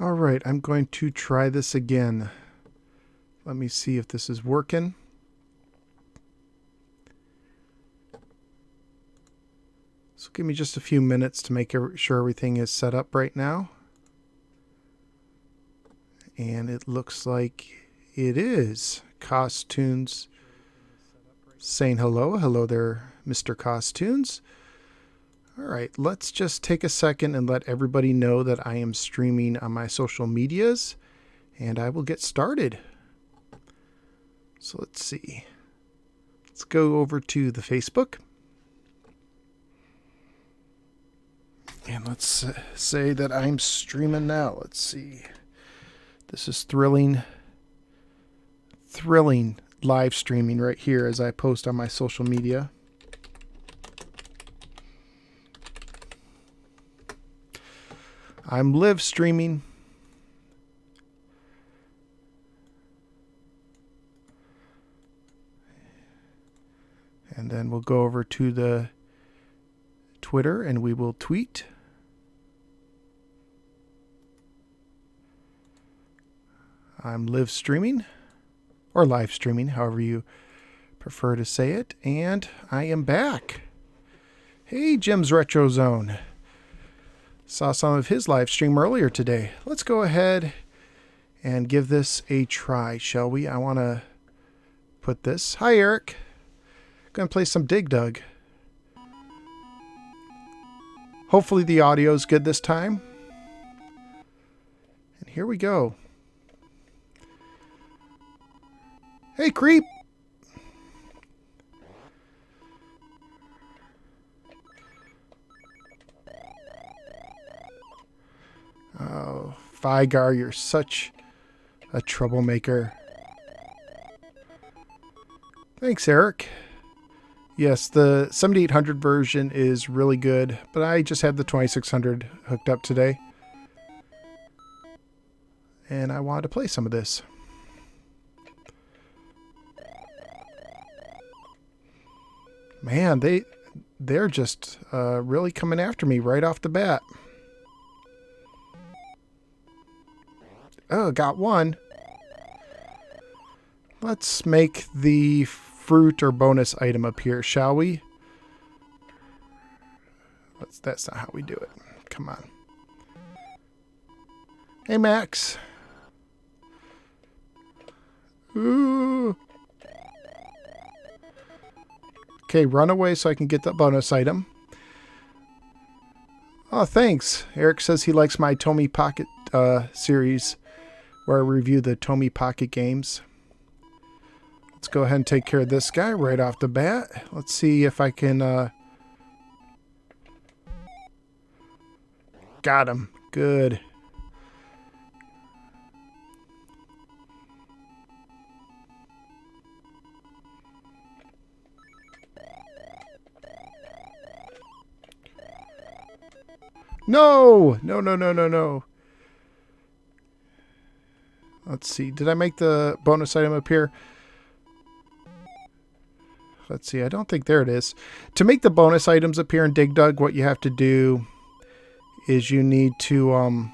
All right, I'm going to try this again. Let me see if this is working. So give me just a few minutes to make sure everything is set up right now. And it looks like it is. Costunes saying hello. Hello there, Mr. Costunes. All right, let's just take a second and let everybody know that I am streaming on my social medias, and I will get started. So let's see. Let's go over to the Facebook. And let's say that I'm streaming now. Let's see. This is thrilling live streaming right here as I post on my social media. I'm live streaming. And then we'll go over to the Twitter and we will tweet. I'm live streaming or live streaming, however you prefer to say it. And I am back. Hey, Jim's Retro Zone. Saw some of his live stream earlier today. Let's go ahead and give this a try, shall we? I want to put this. Hi, Eric. Going to play some Dig Dug. Hopefully the audio is good this time. And here we go. Hey, creep. Oh, Vigar, you're such a troublemaker. Thanks, Eric. Yes, the 7800 version is really good, but I just had the 2600 hooked up today. And I wanted to play some of this. Man, they're just really coming after me right off the bat. Oh, got one. Let's make the fruit or bonus item appear, shall we? That's not how we do it. Come on. Hey, Max. Ooh. Okay, run away so I can get the bonus item. Oh, thanks. Eric says he likes my Tomy Pocket series where I review the Tomy Pocket games. Let's go ahead and take care of this guy right off the bat. Let's see if I can... Got him. Good. No! No. Let's see. Did I make the bonus item appear? Let's see. I don't think there it is. To make the bonus items appear in Dig Dug, what you have to do is you need to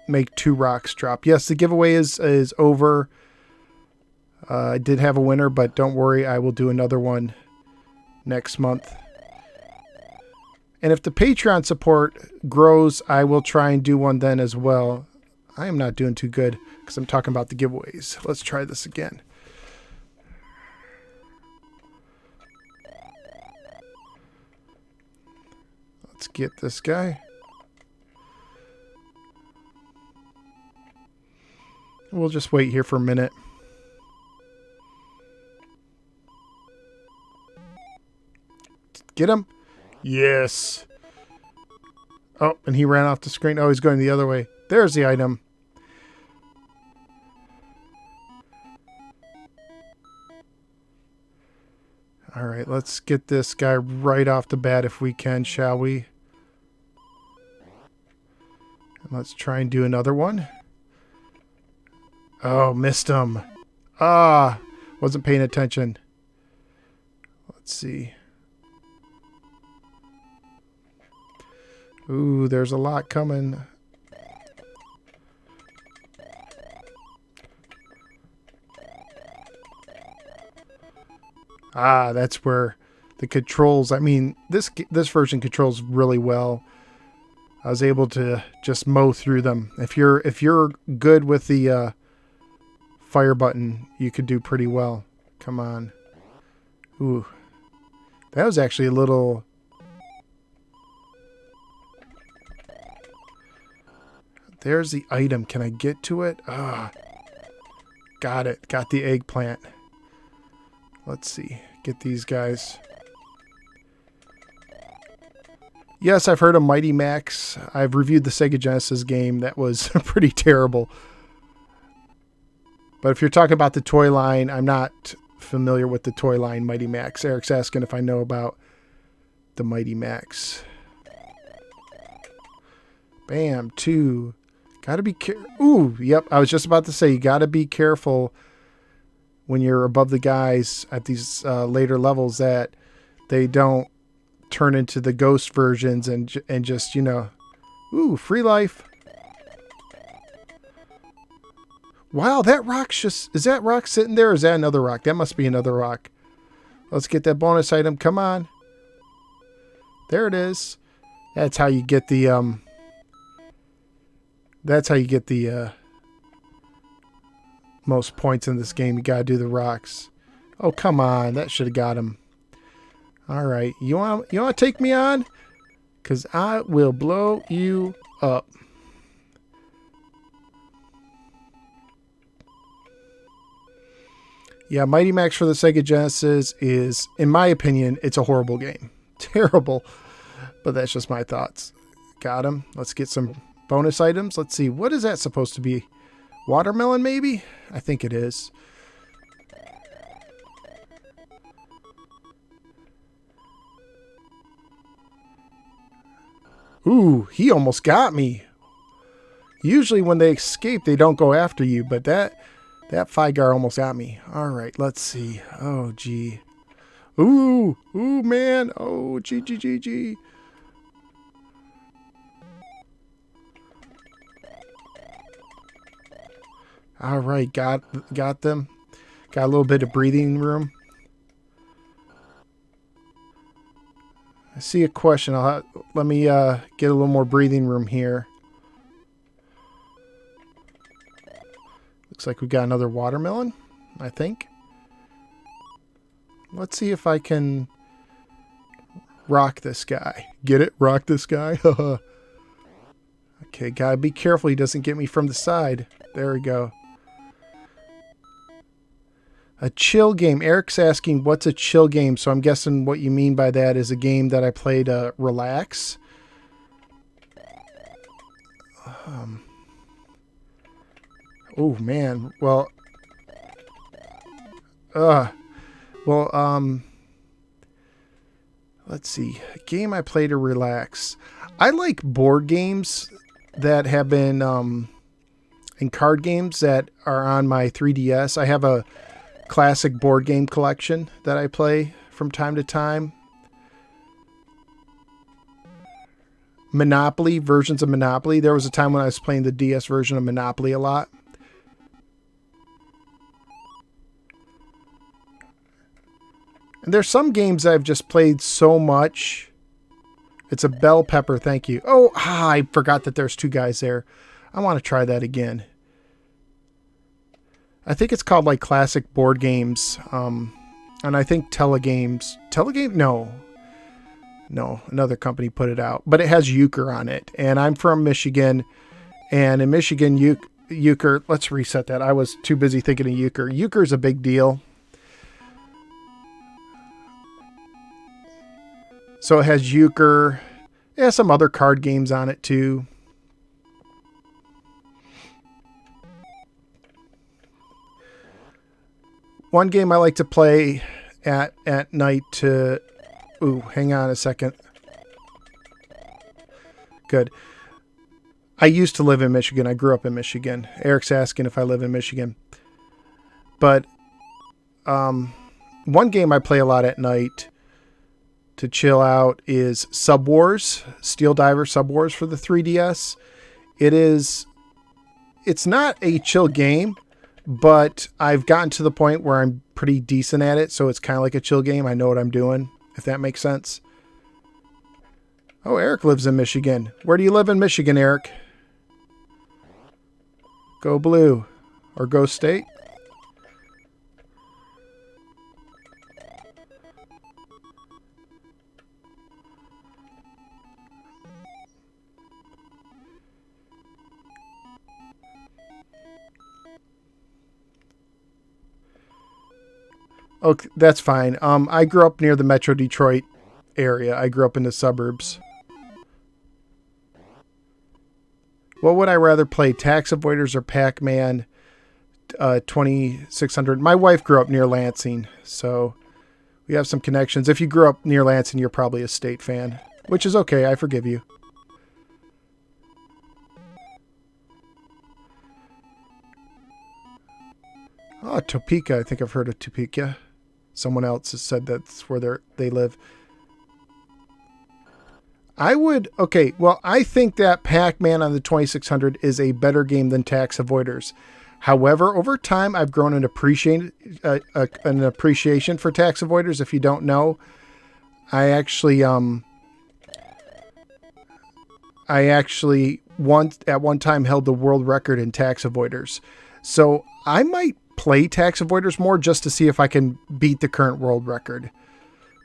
make 2 rocks drop. Yes, the giveaway is over. I did have a winner, but don't worry. I will do another one next month. And if the Patreon support grows, I will try and do one then as well. I am not doing too good because I'm talking about the giveaways. Let's try this again. Let's get this guy. We'll just wait here for a minute. Get him. Yes. Oh, and he ran off the screen. Oh, he's going the other way. There's the item. All right, let's get this guy right off the bat if we can, shall we? And let's try and do another one. Oh, missed him. Ah, wasn't paying attention. Let's see. Ooh, there's a lot coming. Ah, that's where the controls, I mean, this version controls really well. I was able to just mow through them. If you're good with the fire button, you could do pretty well. Come on. Ooh. That was actually a little... There's the item. Can I get to it? Ah. Got it. Got the eggplant. Let's see. Get these guys. Yes, I've heard of Mighty Max. I've reviewed the Sega Genesis game. That was pretty terrible. But if you're talking about the toy line, I'm not familiar with the toy line Mighty Max. Eric's asking if I know about the Mighty Max. Bam, 2. Gotta be careful. Ooh, yep. I was just about to say, you gotta be careful when you're above the guys at these later levels that they don't turn into the ghost versions and just, you know, ooh, free life. Wow, that rock's just, is that rock sitting there or is that another rock? That must be another rock. Let's get that bonus item. Come on. There it is. That's how you get the, most points in this game. You gotta do the rocks. Oh, come on. That should have got him. All right. You want to take me on? Because I will blow you up. Yeah, Mighty Max for the Sega Genesis is, in my opinion, it's a horrible game. Terrible. But that's just my thoughts. Got him. Let's get some bonus items. Let's see. What is that supposed to be? Watermelon, maybe? I think it is. Ooh, he almost got me. Usually when they escape, they don't go after you, but that Figar almost got me. All right, let's see. Oh, gee. Ooh, man. Oh, gee. All right, got them. Got a little bit of breathing room. I see a question. Let me get a little more breathing room here. Looks like we got another watermelon, I think. Let's see if I can rock this guy. Get it? Rock this guy? Okay, gotta be careful he doesn't get me from the side. There we go. A chill game. Eric's asking, what's a chill game? So I'm guessing what you mean by that is a game that I play to relax. Oh, man. Well, let's see. A game I play to relax. I like board games that have been, and card games that are on my 3DS. I have a classic board game collection that I play from time to time. Monopoly, versions of Monopoly. There was a time when I was playing the DS version of Monopoly a lot. And there's some games I've just played so much. It's a bell pepper, thank you. Oh, I forgot that there's 2 guys there. I want to try that again. I think it's called like Classic Board Games. And I think Telegames. Telegame? No, another company put it out. But it has euchre on it. And I'm from Michigan. And in Michigan, euchre, let's reset that. I was too busy thinking of euchre. Euchre is a big deal. So it has euchre. It has some other card games on it too. One game I like to play at night to... Ooh, hang on a second. Good. I used to live in Michigan. I grew up in Michigan. Eric's asking if I live in Michigan. But one game I play a lot at night to chill out is Sub Wars. Steel Diver Sub Wars for the 3DS. It's not a chill game, but I've gotten to the point where I'm pretty decent at it, so it's kind of like a chill game. I know what I'm doing, if that makes sense. Oh, Eric lives in Michigan. Where do you live in Michigan, Eric? Go Blue. Or Go State. Okay, that's fine. I grew up near the Metro Detroit area. I grew up in the suburbs. What would I rather play, Tax Avoiders or Pac-Man 2600? My wife grew up near Lansing, so we have some connections. If you grew up near Lansing, you're probably a State fan, which is okay. I forgive you. Oh, Topeka. I think I've heard of Topeka. Someone else has said that's where they live. Okay, well, I think that Pac-Man on the 2600 is a better game than Tax Avoiders. However, over time, I've grown an appreciation for Tax Avoiders. If you don't know, I actually at one time held the world record in Tax Avoiders. So I might play Tax Avoiders more just to see if I can beat the current world record.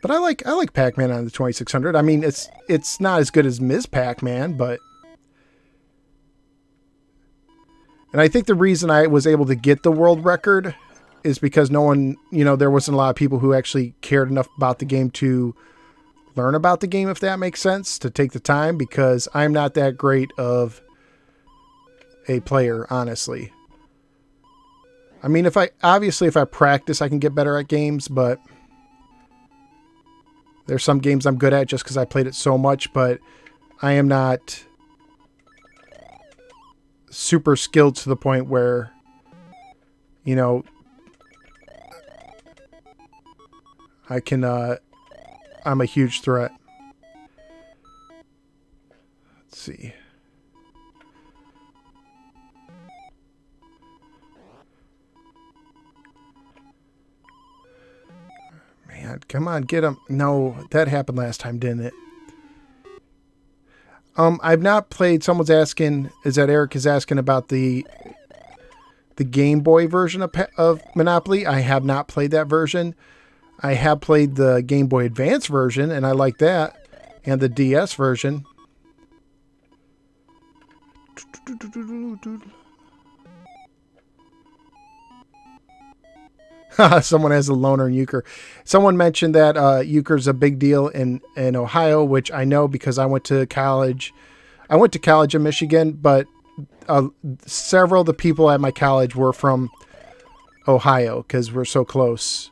But I like Pac-Man on the 2600. I mean, it's not as good as Ms. Pac-Man, but... And I think the reason I was able to get the world record is because no one, there wasn't a lot of people who actually cared enough about the game to learn about the game, if that makes sense, to take the time, because I'm not that great of a player, honestly. I mean, if I practice, I can get better at games, but there's some games I'm good at just because I played it so much, but I am not super skilled to the point where, I can, I'm a huge threat. Let's see. Man, come on, get him. No, that happened last time, didn't it? I've not played. Someone's asking, Eric is asking about the Game Boy version of Monopoly. I have not played that version. I have played the Game Boy Advance version, and I like that, and the DS version. Someone has a loner in Euchre. Someone mentioned that Euchre's a big deal in Ohio, which I know because I went to college. I went to college in Michigan, but several of the people at my college were from Ohio because we're so close.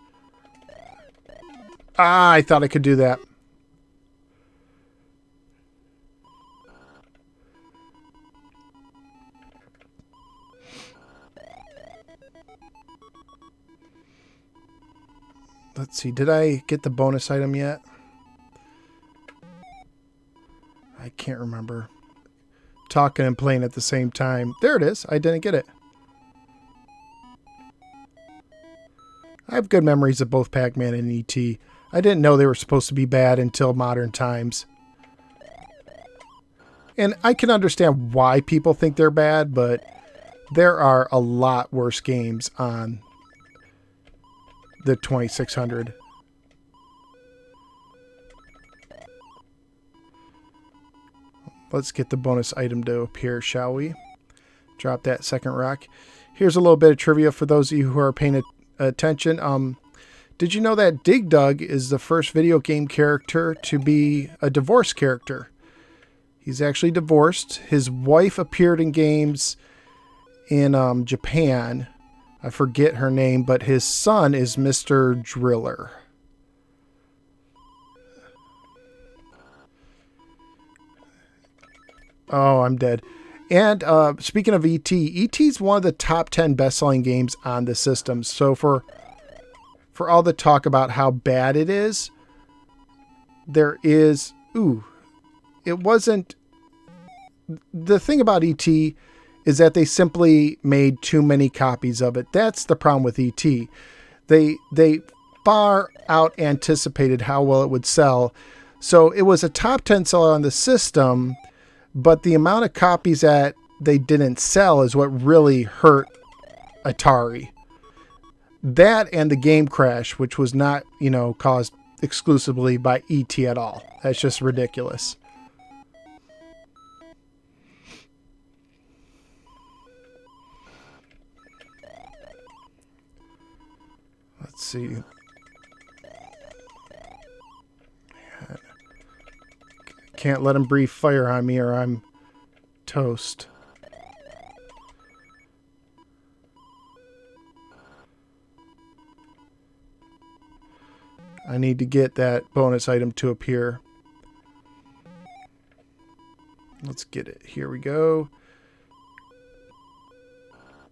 I thought I could do that. Let's see. Did I get the bonus item yet? I can't remember. Talking and playing at the same time. There it is. I didn't get it. I have good memories of both Pac-Man and E.T. I didn't know they were supposed to be bad until modern times. And I can understand why people think they're bad, but there are a lot worse games on the 2600. Let's get the bonus item to appear, shall we? Drop that second rock. Here's a little bit of trivia for those of you who are paying attention. Did you know that Dig Dug is the first video game character to be a divorced character? He's actually divorced. His wife appeared in games in Japan. I forget her name, but his son is Mr. Driller. Oh, I'm dead. And speaking of E.T., E.T.'s one of the top 10 best-selling games on the system. So for all the talk about how bad it is, there is... Ooh. It wasn't... The thing about E.T. is that they simply made too many copies of it. That's the problem with ET. They far out anticipated how well it would sell. So it was a top 10 seller on the system, but the amount of copies that they didn't sell is what really hurt Atari. That and the game crash, which was not, caused exclusively by ET at all. That's just ridiculous. Let's see. Man. Can't let him breathe fire on me or I'm toast. I need to get that bonus item to appear. Let's get it. Here we go.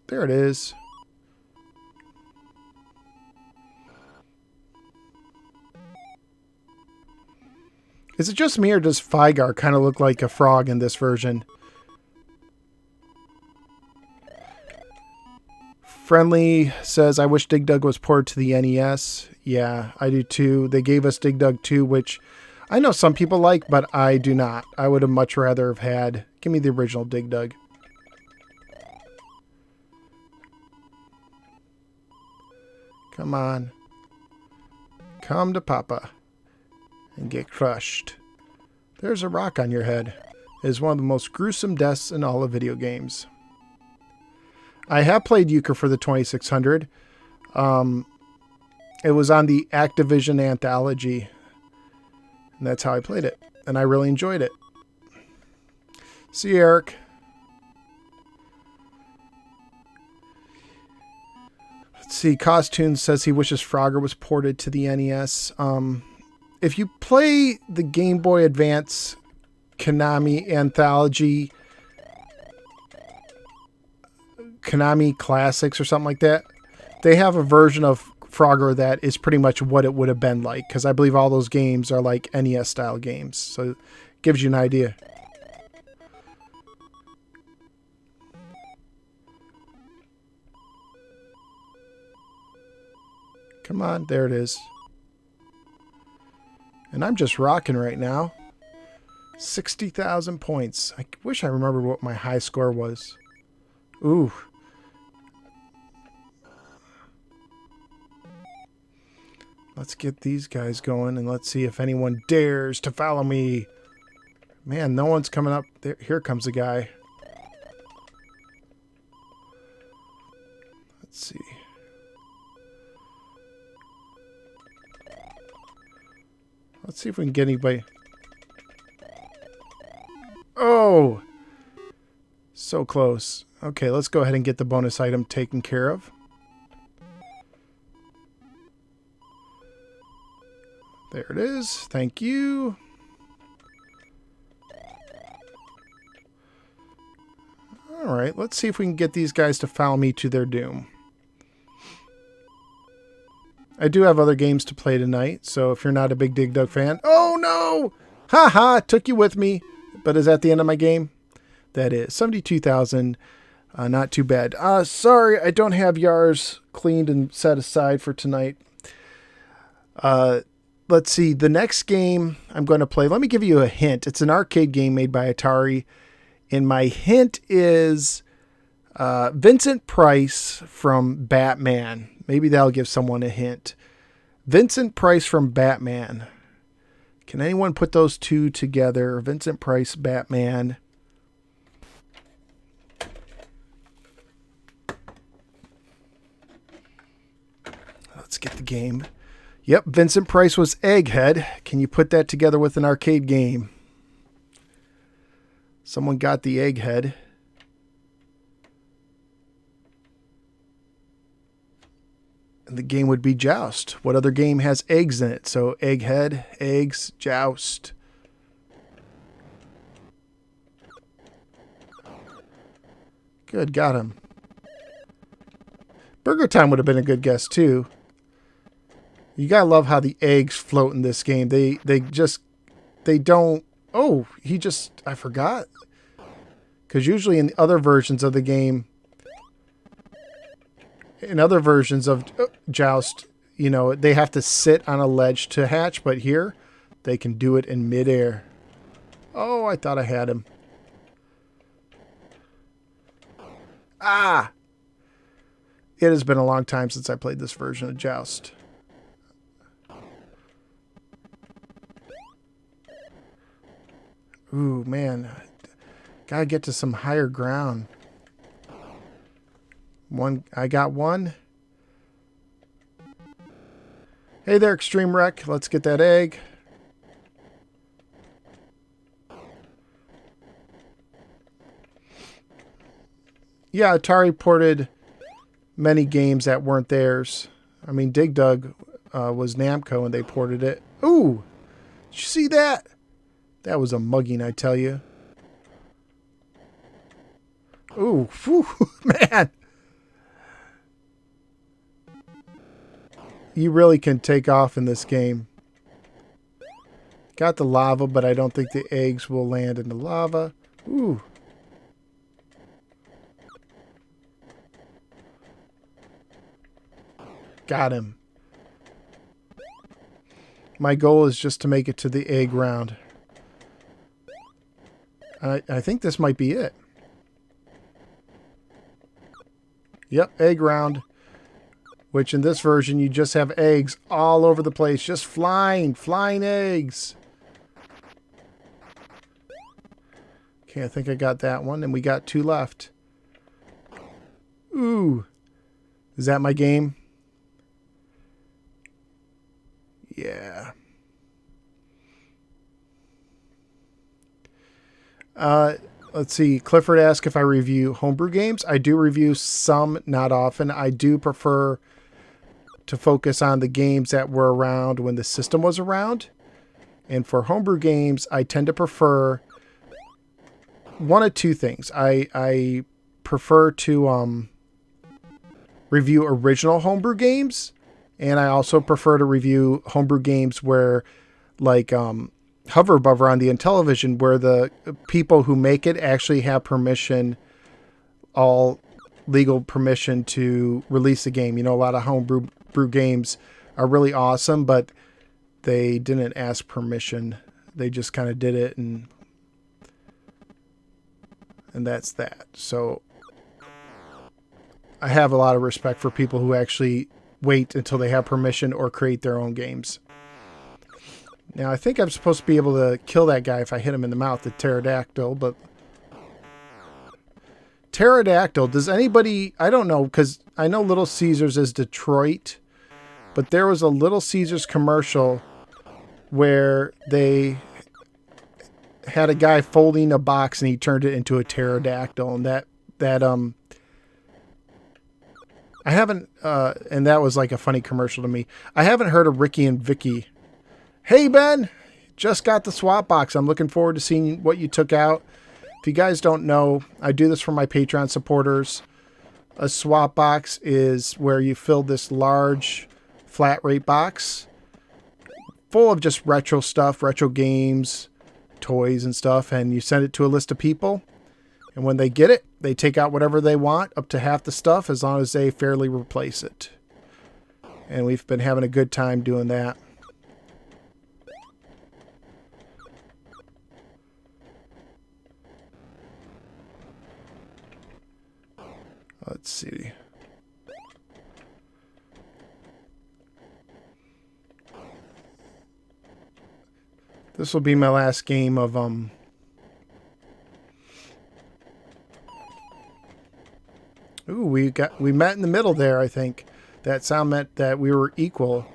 There it is. Is it just me or does Fygar kind of look like a frog in this version? Friendly says, I wish Dig Dug was ported to the NES. Yeah, I do too. They gave us Dig Dug 2, which I know some people like, but I do not. I would have much rather have had... Give me the original Dig Dug. Come on. Come to Papa. And get crushed. There's a rock on your head. It is one of the most gruesome deaths in all of video games. I have played Euchre for the 2600. It was on the Activision Anthology. And that's how I played it. And I really enjoyed it. See you, Eric. Let's see. Costume says he wishes Frogger was ported to the NES. If you play the Game Boy Advance Konami Anthology, Konami Classics or something like that, they have a version of Frogger that is pretty much what it would have been like, because I believe all those games are like NES style games, so it gives you an idea. Come on, there it is. And I'm just rocking right now. 60,000 points. I wish I remembered what my high score was. Ooh. Let's get these guys going and let's see if anyone dares to follow me. Man, no one's coming up. There, here comes a guy. Let's see. Let's see if we can get anybody. Oh! So close. Okay, let's go ahead and get the bonus item taken care of. There it is. Thank you. Alright, let's see if we can get these guys to follow me to their doom. I do have other games to play tonight, so if you're not a big Dig Dug fan... Oh, no! Ha-ha! Took you with me. But is that the end of my game? That is. 72,000. Not too bad. Sorry, I don't have Yars cleaned and set aside for tonight. Let's see. The next game I'm going to play... Let me give you a hint. It's an arcade game made by Atari. And my hint is Vincent Price from Batman. Maybe that'll give someone a hint. Vincent Price from Batman. Can anyone put those two together? Vincent Price, Batman. Let's get the game. Yep, Vincent Price was Egghead. Can you put that together with an arcade game? Someone got the Egghead. And the game would be Joust. What other game has eggs in it? So Egghead, eggs, Joust. Good, got him. Burger Time would have been a good guess too. You gotta love how the eggs float in this game. They don't. Oh, I forgot. Because usually in other versions of the game, in other versions of Joust, you know, they have to sit on a ledge to hatch, but here they can do it in midair. Oh, I thought I had him. Ah! It has been a long time since I played this version of Joust. Ooh, man. Gotta get to some higher ground. I got one. Hey there, Extreme Wreck. Let's get that egg. Yeah, Atari ported many games that weren't theirs. I mean, Dig Dug was Namco and they ported it. Ooh! Did you see that? That was a mugging, I tell you. Ooh, whew, man. You really can take off in this game. Got the lava, but I don't think the eggs will land in the lava. Ooh. Got him. My goal is just to make it to the egg round. I think this might be it. Yep, egg round. Which in this version, you just have eggs all over the place. Just flying eggs. Okay, I think I got that one. And we got 2 left. Ooh. Is that my game? Yeah. Let's see. Clifford asked if I review homebrew games. I do review some, not often. I do prefer to focus on the games that were around when the system was around. And for homebrew games, I tend to prefer one of two things. I prefer to review original homebrew games, and I also prefer to review homebrew games where, like, hover above on the Intellivision, where the people who make it actually have permission, all legal permission to release the game. You know, a lot of homebrew games are really awesome, but they didn't ask permission. They just kind of did it, and that's that. So I have a lot of respect for people who actually wait until they have permission or create their own games. Now, I think I'm supposed to be able to kill that guy if I hit him in the mouth, the pterodactyl, but... Pterodactyl, does anybody... I don't know, because I know Little Caesars is Detroit, but there was a Little Caesars commercial where they had a guy folding a box and he turned it into a pterodactyl, and that I haven't... and that was like a funny commercial to me. I haven't heard of Ricky and Vicky. Hey, Ben, just got the swap box. I'm looking forward to seeing what you took out. If you guys don't know, I do this for my Patreon supporters. A swap box is where you fill this large flat rate box full of just retro stuff, retro games, toys and stuff, and you send it to a list of people. And when they get it, they take out whatever they want, up to half the stuff, as long as they fairly replace it. And we've been having a good time doing that. Let's see. This will be my last game of Ooh, we met in the middle there, I think. That sound meant that we were equal.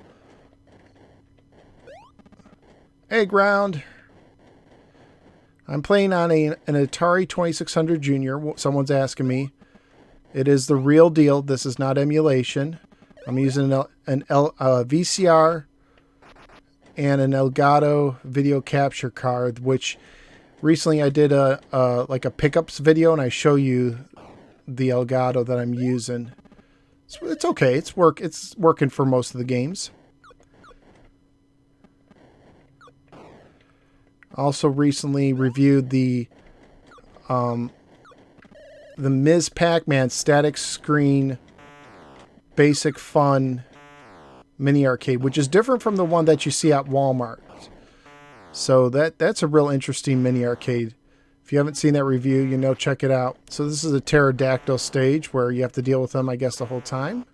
Egg round. I'm playing on an Atari 2600 Junior. Someone's asking me. It is the real deal. This is not emulation. I'm using an VCR and an Elgato video capture card, which recently I did like a pickups video, and I show you the Elgato that I'm using. It's okay. It's working for most of the games. Also recently reviewed the the Ms. Pac-Man static screen basic fun mini arcade, which is different from the one that you see at Walmart. So that's a real interesting mini arcade. If you haven't seen that review, you know, check it out. So this is a pterodactyl stage where you have to deal with them, I guess, the whole time.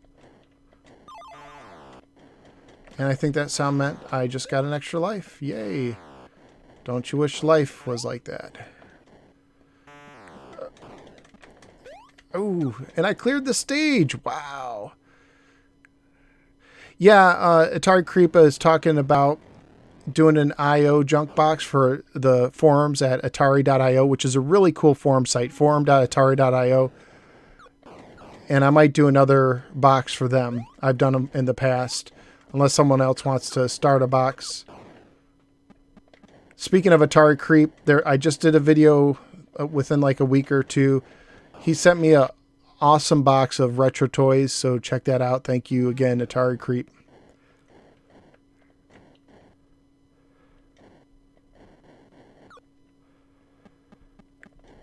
And I think that sound meant I just got an extra life. Yay. Don't you wish life was like that? Oh, and I cleared the stage. Wow. Yeah, Atari Creepa is talking about doing an I.O. junk box for the forums at atari.io, which is a really cool forum site, forum.atari.io. And I might do another box for them. I've done them in the past, unless someone else wants to start a box. Speaking of Atari Creep, I just did a video within like a week or two. He sent me a awesome box of retro toys, so check that out. Thank you again, Atari Creep.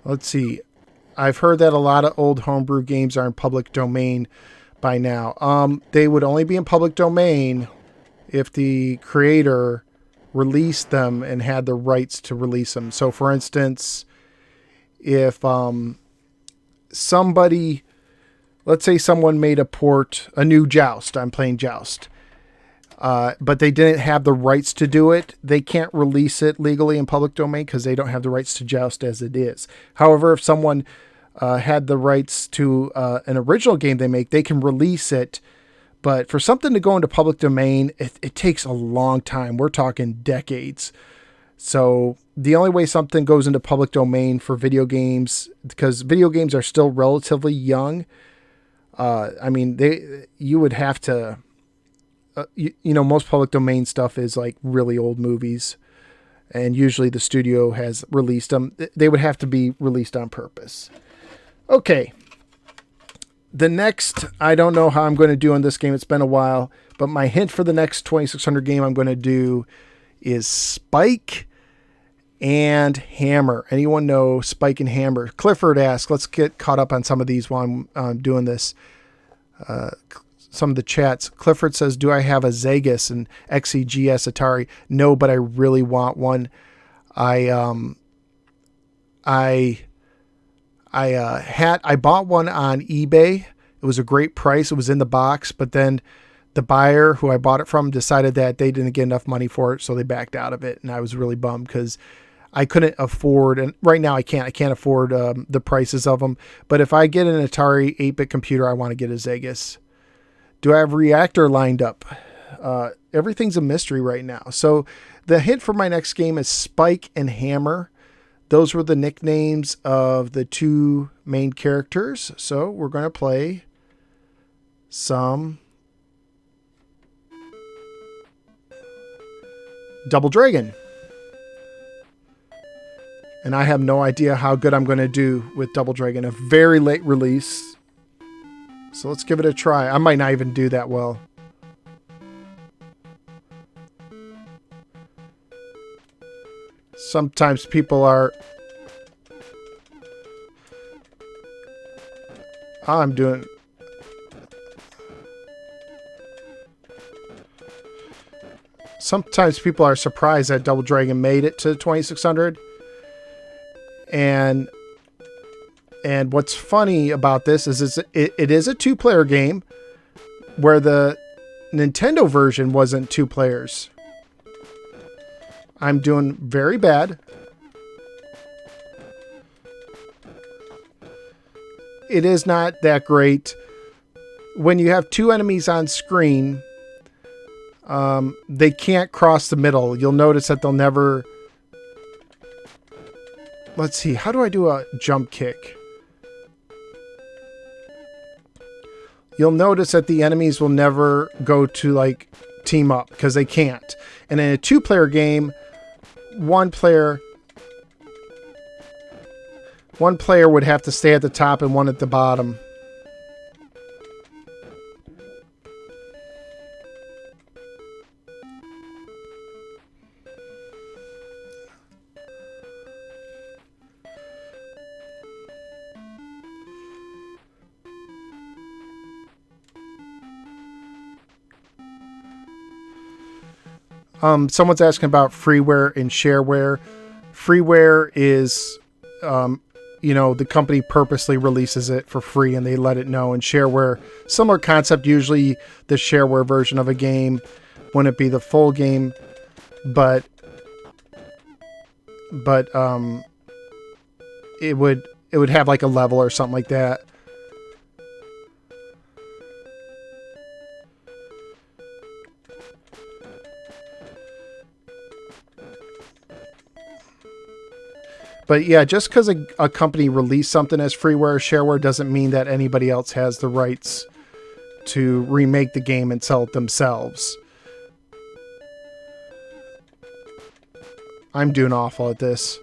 Let's see. I've heard that a lot of old homebrew games are in public domain by now. They would only be in public domain if the creator released them and had the rights to release them. So, for instance, if somebody, let's say someone made a new Joust. I'm playing Joust. But they didn't have the rights to do it. They can't release it legally in public domain because they don't have the rights to Joust as it is. However, if someone had the rights to an original game they make, they can release it. But for something to go into public domain, it takes a long time. We're talking decades. So the only way something goes into public domain for video games, because video games are still relatively young, I mean, you would have to... you know, most public domain stuff is like really old movies, and usually the studio has released them. They would have to be released on purpose. Okay. The next, I don't know how I'm going to do on this game. It's been a while, but my hint for the next 2600 game I'm going to do is Spike and Hammer. Anyone know Spike and Hammer? Clifford asks, let's get caught up on some of these while I'm doing this. Some of the chats. Clifford says, do I have a Zegas and XEGS Atari? No, but I really want one. I bought one on eBay. It was a great price. It was in the box, but then the buyer who I bought it from decided that they didn't get enough money for it, so they backed out of it. And I was really bummed because I couldn't afford, and right now I can't afford the prices of them. But if I get an Atari 8-bit computer, I want to get a Zegas. Do I have Reactor lined up? Everything's a mystery right now. So the hint for my next game is Spike and Hammer. Those were the nicknames of the two main characters. So we're going to play some Double Dragon. And I have no idea how good I'm going to do with Double Dragon. A very late release. So let's give it a try. I might not even do that well. Sometimes people are... I'm doing... Sometimes people are surprised that Double Dragon made it to 2600. And what's funny about this is it is a two-player game where the Nintendo version wasn't two players. I'm doing very bad. It is not that great. When you have two enemies on screen, they can't cross the middle. You'll notice that they'll never... Let's see. How do I do a jump kick? You'll notice that the enemies will never go to like team up because they can't. And in a two-player game, one player would have to stay at the top and one at the bottom. Someone's asking about freeware and shareware. Freeware is, the company purposely releases it for free and they let it know. And shareware, similar concept, usually the shareware version of a game wouldn't be the full game, but it would have like a level or something like that. But yeah, just because a company released something as freeware or shareware doesn't mean that anybody else has the rights to remake the game and sell it themselves. I'm doing awful at this.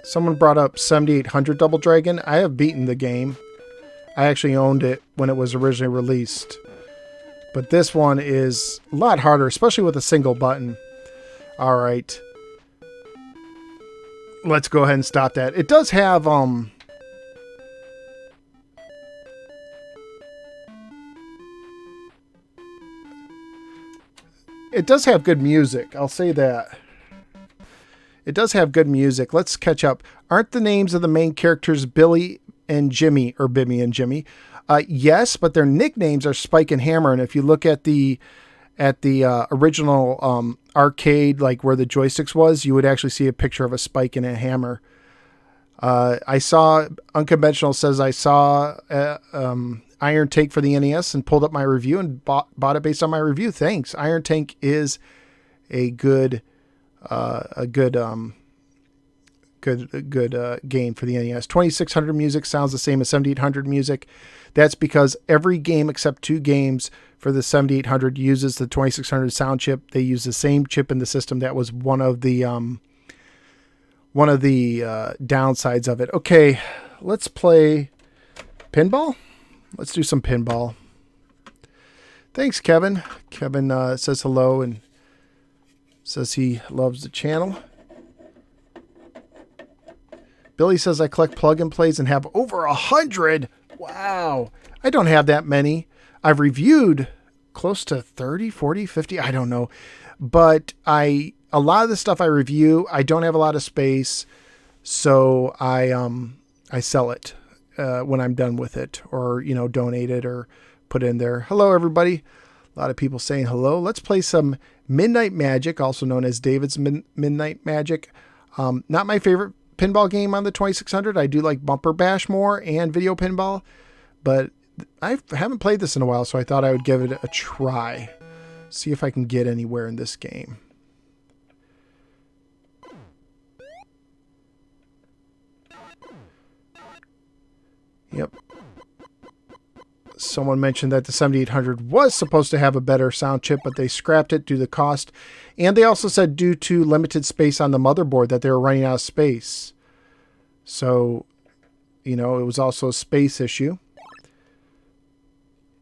Someone brought up 7800 Double Dragon. I have beaten the game. I actually owned it when it was originally released. But this one is a lot harder, especially with a single button. All right. Let's go ahead and stop that. It does have it does have good music. I'll say that. It does have good music. Let's catch up. Aren't the names of the main characters Billy and Jimmy, or Bimmy and Jimmy? Yes, but their nicknames are Spike and Hammer. And if you look at the original arcade, like where the joysticks was, you would actually see a picture of a Spike and a Hammer. I saw Unconventional says I saw Iron Tank for the NES and pulled up my review and bought it based on my review. Thanks. Iron Tank is a good game for the NES. 2600 music sounds the same as 7800 music. That's because every game except 2 games for the 7800 uses the 2600 sound chip. They use the same chip in the system. That was one of the downsides of it. Okay, let's play pinball. Let's do some pinball. Thanks, Kevin. Kevin says hello and says he loves the channel. Billy says I collect plug-and plays and have over 100. Wow. I don't have that many. I've reviewed close to 30, 40, 50. I don't know. But a lot of the stuff I review, I don't have a lot of space. So I sell it when I'm done with it, or, donate it or put it in there. Hello, everybody. A lot of people saying hello. Let's play some Midnight Magic, also known as David's Midnight Magic. Not my favorite pinball game on the 2600. I do like Bumper Bash more and Video Pinball, but I haven't played this in a while, so I thought I would give it a try. See if I can get anywhere in this game. Yep. Someone mentioned that the 7800 was supposed to have a better sound chip, but they scrapped it due to cost. And they also said due to limited space on the motherboard that they were running out of space. So, it was also a space issue.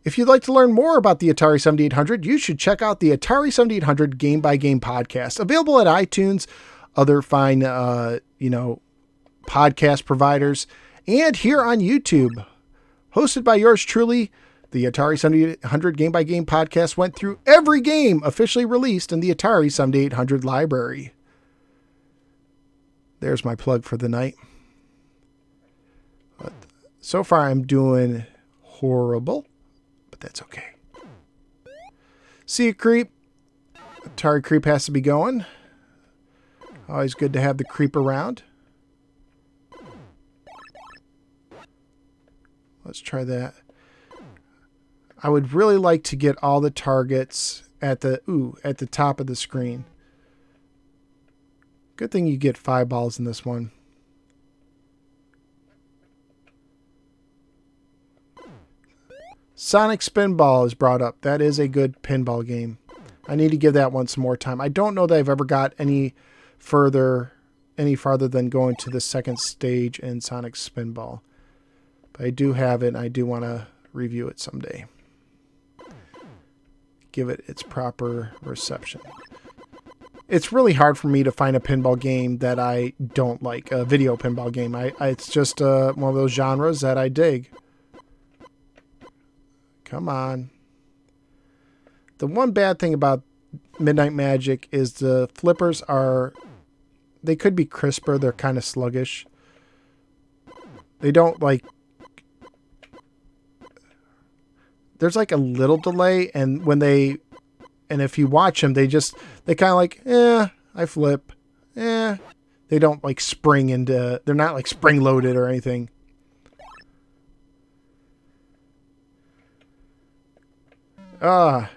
If you'd like to learn more about the Atari 7800, you should check out the Atari 7800 Game by Game podcast, available at iTunes, other fine, podcast providers, and here on YouTube. Hosted by yours truly, the Atari 7800 Game by Game podcast went through every game officially released in the Atari 7800 library. There's my plug for the night. But so far, I'm doing horrible, but that's okay. See you, Creep. Atari Creep has to be going. Always good to have the Creep around. Let's try that. I would really like to get all the targets at the top of the screen. Good thing you get 5 balls in this one. Sonic Spinball is brought up. That is a good pinball game. I need to give that one some more time. I don't know that I've ever got any farther than going to the second stage in Sonic Spinball. But I do have it, and I do want to review it someday. Give it its proper reception. it's really hard for me to find a pinball game that I don't like, a video pinball game. It's just one of those genres that I dig. Come on. The one bad thing about Midnight Magic is the flippers they could be crisper. They're kind of sluggish. They don't like, there's like a little delay, and if you watch them, they kind of like, I flip. They don't like spring into, they're not like spring loaded or anything. Let's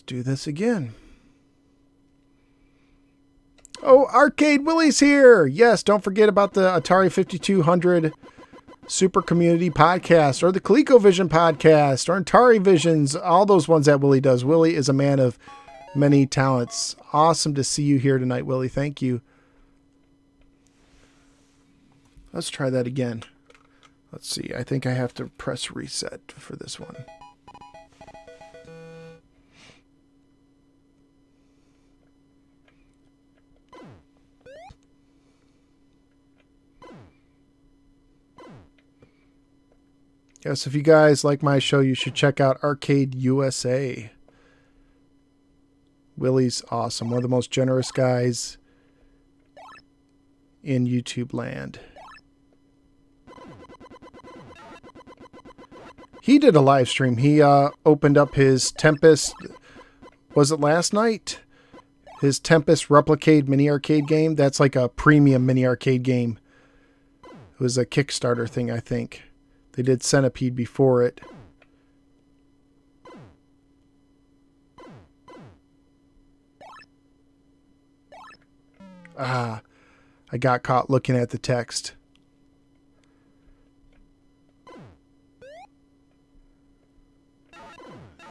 do this again. Oh, Arcade Willie's here. Yes, don't forget about the Atari 5200 Super Community Podcast, or the ColecoVision Podcast, or Atari Visions, all those ones that Willie does. Willie is a man of many talents. Awesome to see you here tonight, Willie. Thank you. Let's try that again. Let's see. I think I have to press reset for this one. Yes, if you guys like my show, you should check out Arcade USA. Willie's awesome. One of the most generous guys in YouTube land. He did a live stream. He opened up his Tempest, was it last night? His Tempest Replicade mini arcade game. That's like a premium mini arcade game. It was a Kickstarter thing, I think. They did Centipede before it. I got caught looking at the text.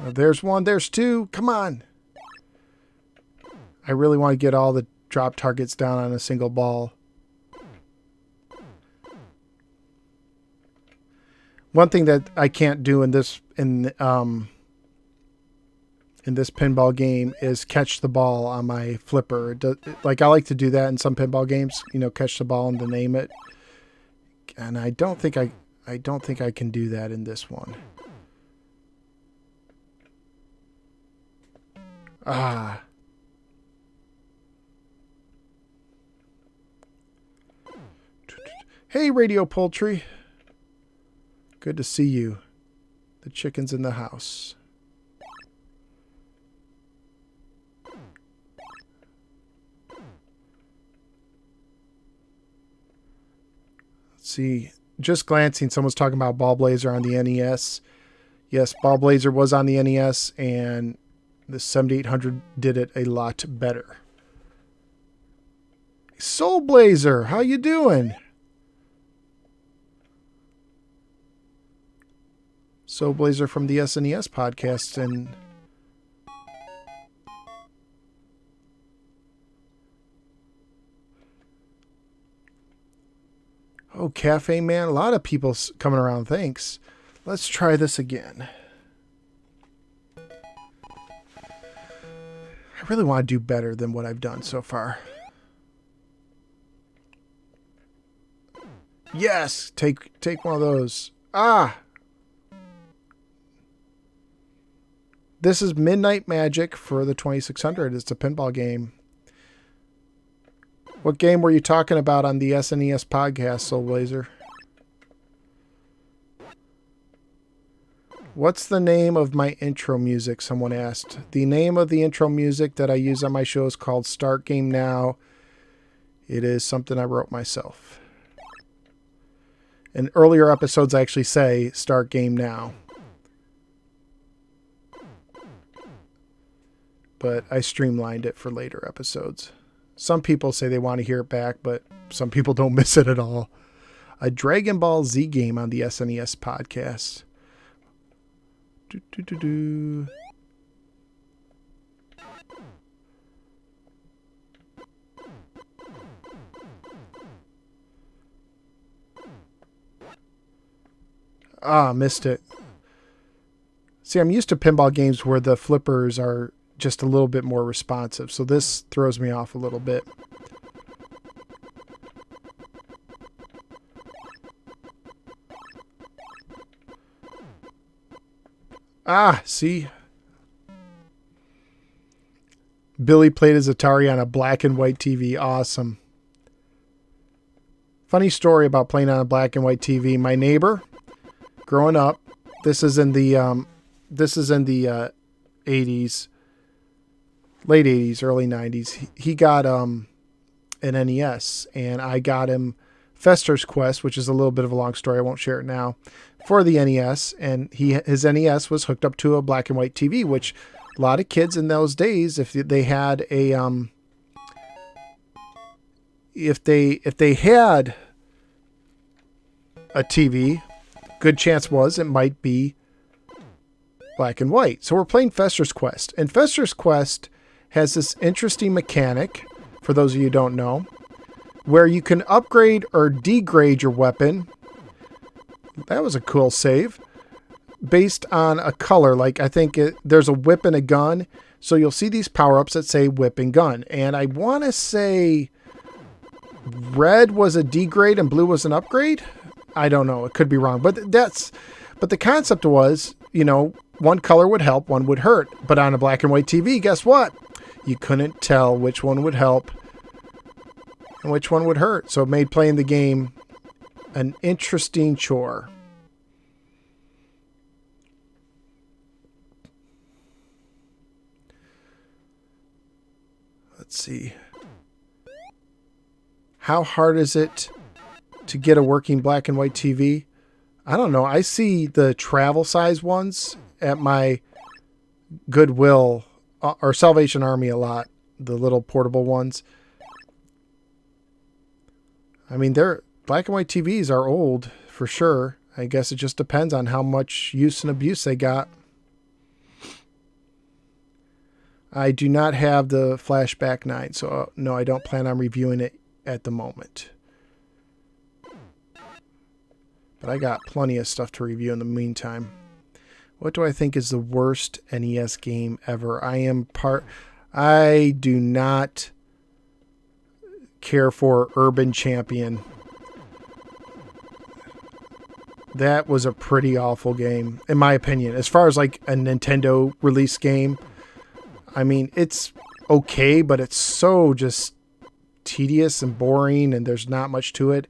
There's one, there's two. Come on. I really want to get all the drop targets down on a single ball. One thing that I can't do in this pinball game is catch the ball on my flipper. Like, I like to do that in some pinball games, catch the ball and then aim it. And I don't think I can do that in this one. Hey, Radio Poultry. Good to see you. The chicken's in the house. Let's see. Just glancing, someone's talking about Ball Blazer on the NES. Yes, Ball Blazer was on the NES, and the 7800 did it a lot better. Soul Blazer, how you doing? Soul Blazer from the SNES podcast, and oh, Cafe Man, a lot of people coming around. Thanks. Let's try this again. I really want to do better than what I've done so far. Yes, take one of those. This is Midnight Magic for the 2600. It's a pinball game. What game were you talking about on the SNES podcast, Soul Blazer? What's the name of my intro music? Someone asked. The name of the intro music that I use on my show is called Start Game Now. It is something I wrote myself. In earlier episodes, I actually say Start Game Now. But I streamlined it for later episodes. Some people say they want to hear it back, but some people don't miss it at all. A Dragon Ball Z game on the SNES podcast. Missed it. See, I'm used to pinball games where the flippers are just a little bit more responsive. So this throws me off a little bit. Ah, see? Billy played his Atari on a black and white TV. Awesome. Funny story about playing on a black and white TV. My neighbor, growing up, this is in the 80s, late 80s, early 90s. He got an NES, and I got him Fester's Quest, which is a little bit of a long story. I won't share it now, for the NES, and his NES was hooked up to a black and white TV, which a lot of kids in those days, if they had a if they had a TV, good chance was it might be black and white. So we're playing Fester's Quest, and Fester's Quest has this interesting mechanic, for those of you who don't know, where you can upgrade or degrade your weapon. That was a cool save. Based on a color, like I think there's a whip and a gun. So you'll see these power-ups that say whip and gun. And I want to say red was a degrade and blue was an upgrade. I don't know. It could be wrong. But the concept was, you know, one color would help, one would hurt. But on a black and white TV, guess what? You couldn't tell which one would help and which one would hurt. So it made playing the game an interesting chore. Let's see. How hard is it to get a working black and white TV? I don't know. I see the travel size ones at my Goodwill or Salvation Army a lot. The little portable ones. I mean, black and white TVs are old for sure. I guess it just depends on how much use and abuse they got. I do not have the Flashback 9, so no, I don't plan on reviewing it at the moment. But I got plenty of stuff to review in the meantime. What do I think is the worst NES game ever? I do not care for Urban Champion. That was a pretty awful game, in my opinion. As far as like a Nintendo release game, I mean, it's okay, but it's so just tedious and boring, and there's not much to it.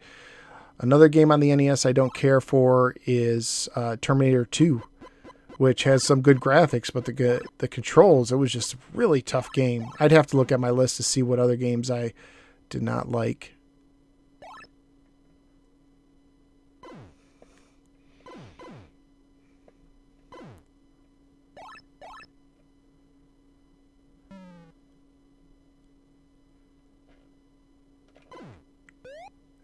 Another game on the NES I don't care for is Terminator 2, which has some good graphics, but the controls, it was just a really tough game. I'd have to look at my list to see what other games I did not like.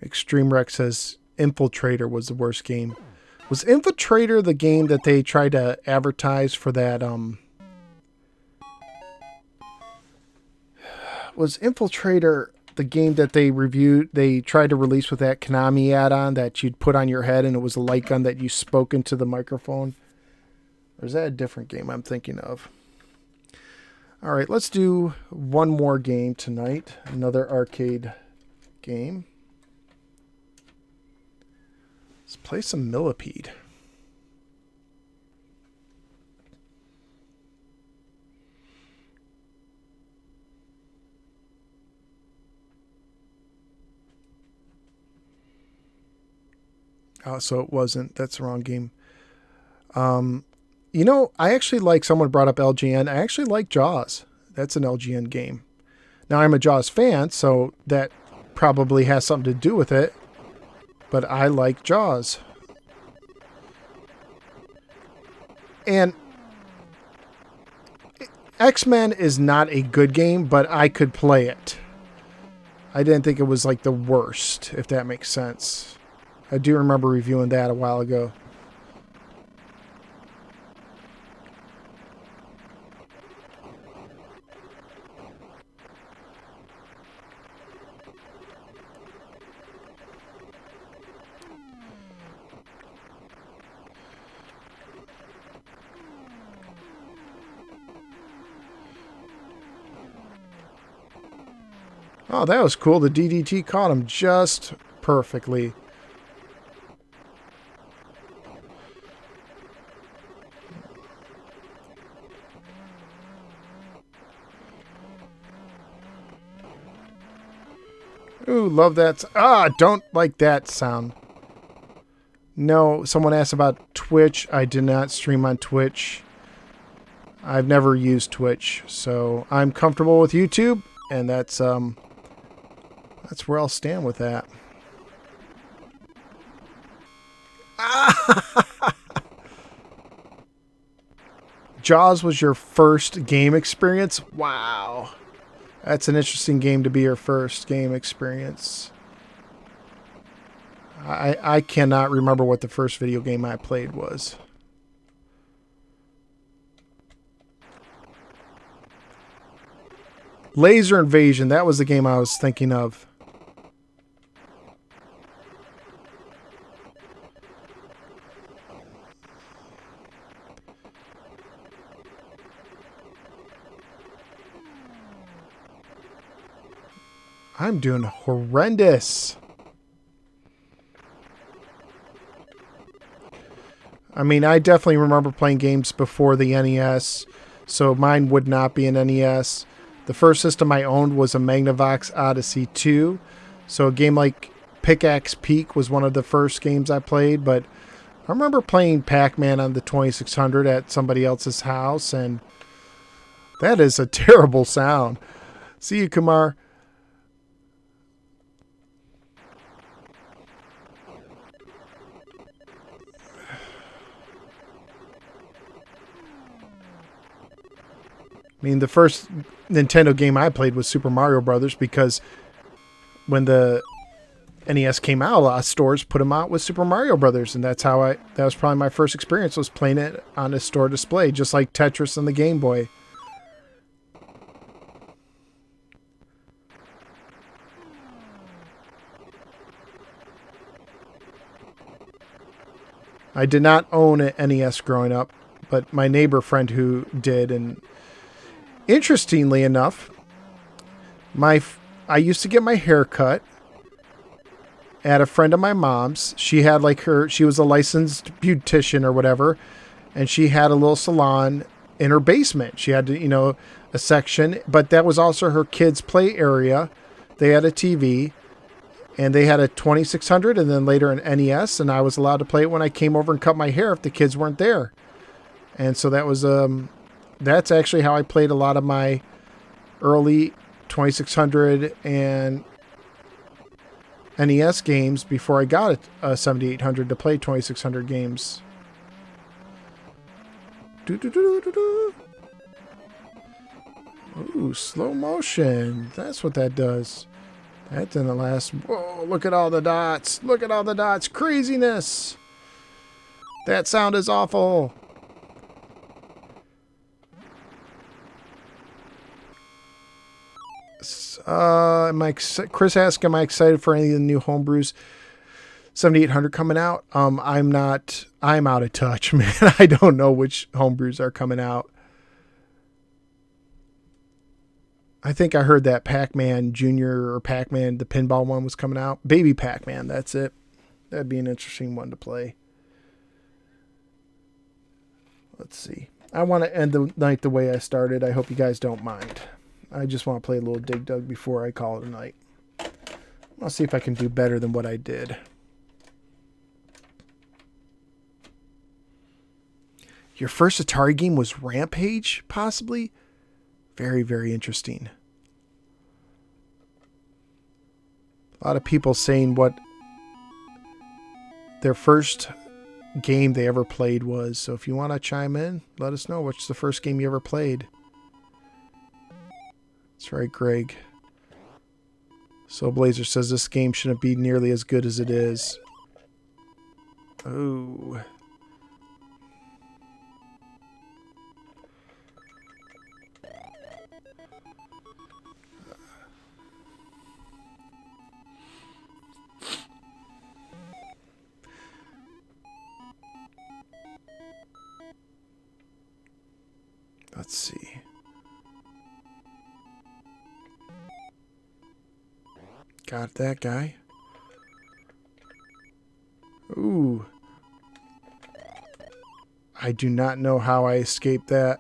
Extreme Rex says Infiltrator was the worst game. Was Infiltrator the game that they tried to advertise for that? Was Infiltrator the game that they tried to release with that Konami add-on that you'd put on your head and it was a light gun that you spoke into the microphone? Or is that a different game I'm thinking of? All right, let's do one more game tonight. Another arcade game. Let's play some Millipede. Oh, so it wasn't. That's the wrong game. You know, I actually like, someone brought up LGN. I actually like Jaws. That's an LGN game. Now, I'm a Jaws fan, so that probably has something to do with it. But I like Jaws. And X-Men is not a good game, but I could play it. I didn't think it was like the worst, if that makes sense. I do remember reviewing that a while ago. Oh, that was cool. The DDT caught him just perfectly. Ooh, love that. Don't like that sound. No, someone asked about Twitch. I did not stream on Twitch. I've never used Twitch, so I'm comfortable with YouTube, and that's where I'll stand with that. Jaws was your first game experience? Wow. That's an interesting game to be your first game experience. I cannot remember what the first video game I played was. Laser Invasion, that was the game I was thinking of. I'm doing horrendous. I mean, I definitely remember playing games before the NES, so mine would not be an NES. The first system I owned was a Magnavox Odyssey 2, so a game like Pickaxe Peak was one of the first games I played, but I remember playing Pac-Man on the 2600 at somebody else's house, and that is a terrible sound. See you, Kumar. I mean, the first Nintendo game I played was Super Mario Brothers because when the NES came out, a lot of stores put them out with Super Mario Brothers, and that was probably my first experience, was playing it on a store display, just like Tetris and the Game Boy. I did not own an NES growing up, but my neighbor friend who did, and interestingly enough, I used to get my hair cut at a friend of my mom's. She had she was a licensed beautician or whatever, and she had a little salon in her basement. She had, a section, but that was also her kids' play area. They had a TV, and they had a 2600 and then later an NES, and I was allowed to play it when I came over and cut my hair if the kids weren't there. And so that was that's actually how I played a lot of my early 2600 and NES games before I got a 7800 to play 2600 games. Ooh, slow motion. That's what that does. That didn't last. Whoa, look at all the dots. Look at all the dots. Craziness. That sound is awful. Chris asked, am I excited for any of the new homebrews 7800 coming out? I'm not. I'm out of touch, man. I don't know which homebrews are coming out. I think I heard that Pac-Man Junior or Pac-Man, the pinball one, was coming out. Baby Pac-Man, that's it. That'd be an interesting one to play. Let's see. I want to end the night the way I started. I hope you guys don't mind. I just want to play a little Dig Dug before I call it a night. I'll see if I can do better than what I did. Your first Atari game was Rampage, possibly? Very, very interesting. A lot of people saying what their first game they ever played was. So if you want to chime in, let us know what's the first game you ever played. That's right, Greg. So Blazer says this game shouldn't be nearly as good as it is. Oh. Let's see. Got that guy. Ooh. I do not know how I escaped that.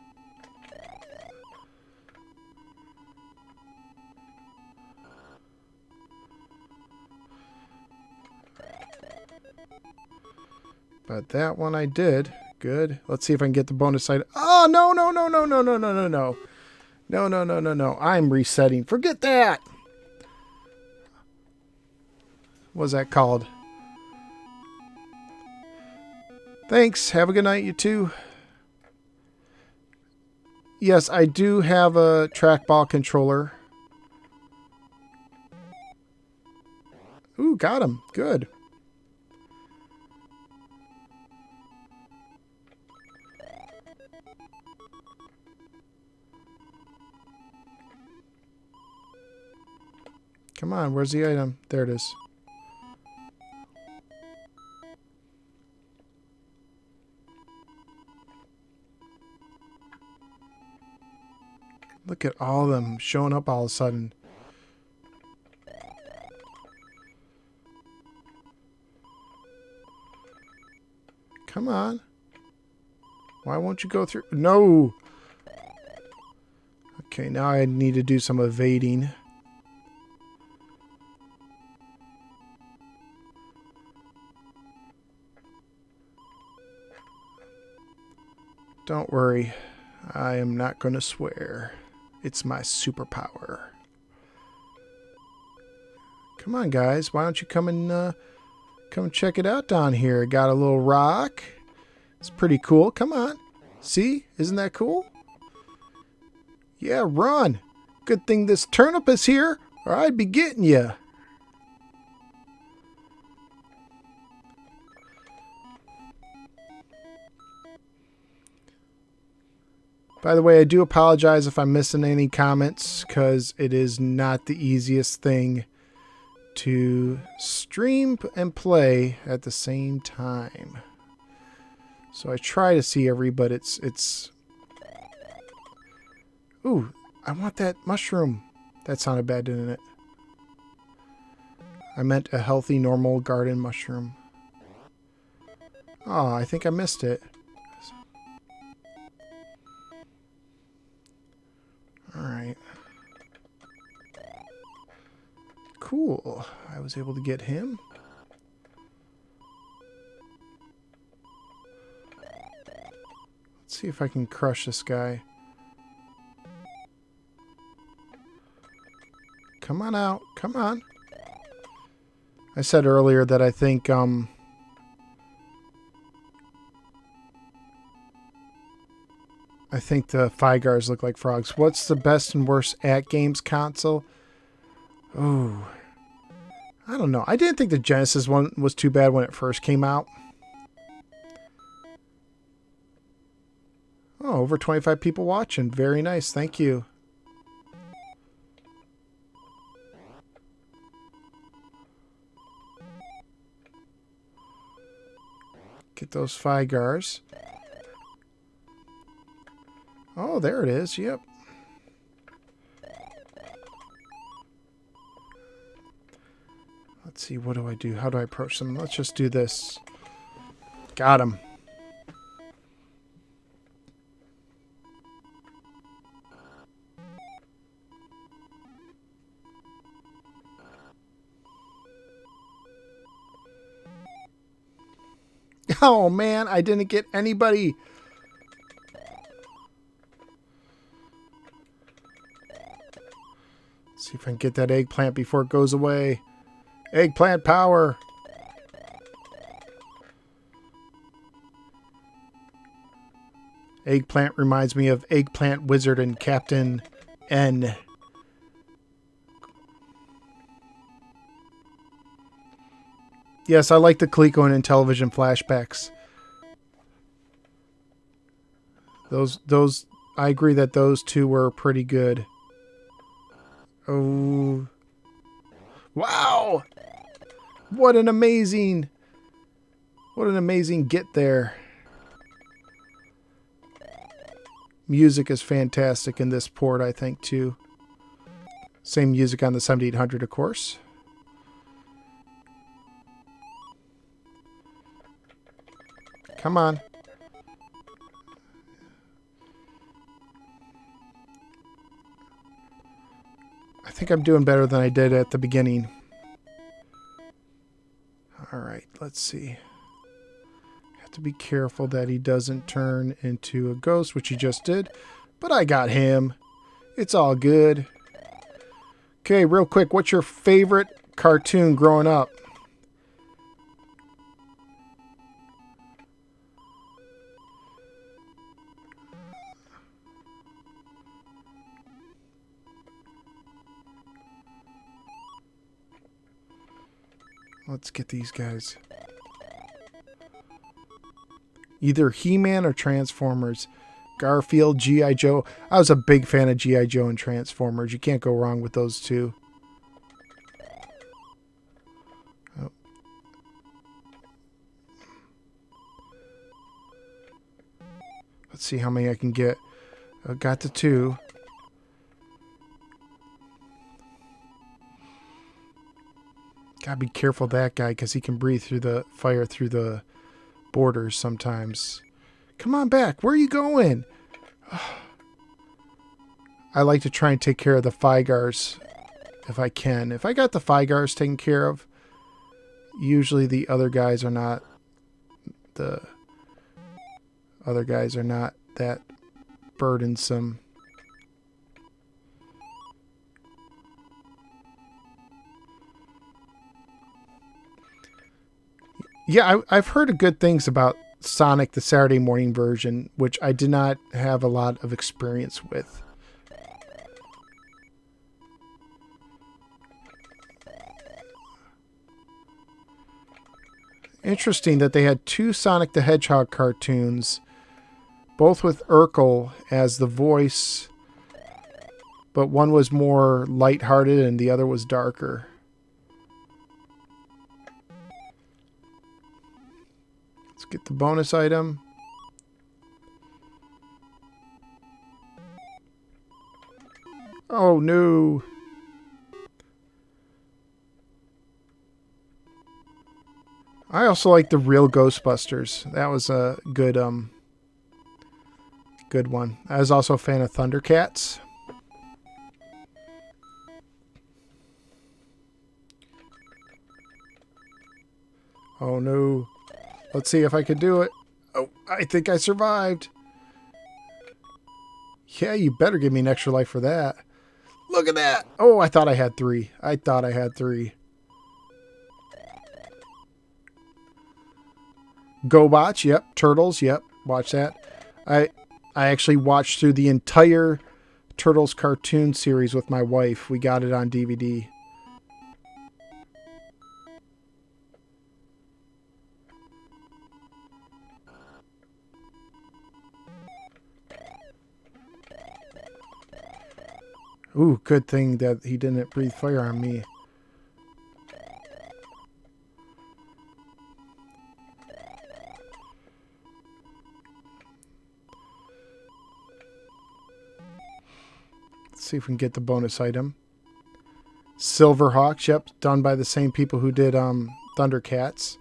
But that one I did. Good. Let's see if I can get the bonus side. Oh, no, no, no, no, no, no, no, no, no. No, no, no, no, no. I'm resetting. Forget that. What's that called? Thanks. Have a good night, you two. Yes, I do have a trackball controller. Ooh, got him. Good. Come on, where's the item? There it is. Look at all of them showing up all of a sudden. Come on. Why won't you go through? No! Okay, now I need to do some evading. Don't worry. I am not going to swear. It's my superpower. Come on, guys. Why don't you come and check it out down here? Got a little rock. It's pretty cool. Come on. See? Isn't that cool? Yeah, run. Good thing this turnip is here, or I'd be getting you. By the way, I do apologize if I'm missing any comments, because it is not the easiest thing to stream and play at the same time. So I try to see but it's... Ooh, I want that mushroom. That sounded bad, didn't it? I meant a healthy, normal garden mushroom. Oh, I think I missed it. Alright. Cool. I was able to get him. Let's see if I can crush this guy. Come on out. Come on. I said earlier that I think the Figars look like frogs. What's the best and worst at games console? Oh, I don't know. I didn't think the Genesis one was too bad when it first came out. Oh, over 25 people watching. Very nice. Thank you. Get those Figars. Oh, there it is. Yep. Let's see. What do I do? How do I approach them? Let's just do this. Got him. Oh, man. I didn't get anybody. See if I can get that eggplant before it goes away. Eggplant power. Eggplant reminds me of Eggplant Wizard and Captain N. Yes, I like the Coleco and Intellivision flashbacks. Those I agree that those two were pretty good. Oh. Wow. What an amazing get there. Music is fantastic in this port, I think, too. Same music on the 7800, of course. Come on. I think I'm doing better than I did at the beginning. Alright, let's see. Have to be careful that he doesn't turn into a ghost, which he just did. But I got him. It's all good. Okay, real quick, what's your favorite cartoon growing up? Let's get these guys. Either He-Man or Transformers. Garfield, G.I. Joe. I was a big fan of G.I. Joe and Transformers. You can't go wrong with those two. Oh. Let's see how many I can get. I got the 2. Gotta be careful of that guy because he can breathe through the fire through the borders sometimes. Come on back. Where are you going? I like to try and take care of the Figars if I can. If I got the Figars taken care of, usually the other guys are not that burdensome. Yeah, I've heard good things about Sonic, the Saturday morning version, which I did not have a lot of experience with. Interesting that they had 2 Sonic the Hedgehog cartoons, both with Urkel as the voice, but one was more lighthearted and the other was darker. Get the bonus item. Oh no. I also like the real Ghostbusters. That was a good good one. I was also a fan of Thundercats. Oh no. Let's see if I can do it. Oh, I think I survived. Yeah, you better give me an extra life for that. Look at that. Oh, I thought I had 3. I thought I had 3. GoBots, yep. Turtles, yep. Watch that. I actually watched through the entire Turtles cartoon series with my wife. We got it on DVD. Ooh, good thing that he didn't breathe fire on me. Let's see if we can get the bonus item. Silverhawks, yep, done by the same people who did Thundercats.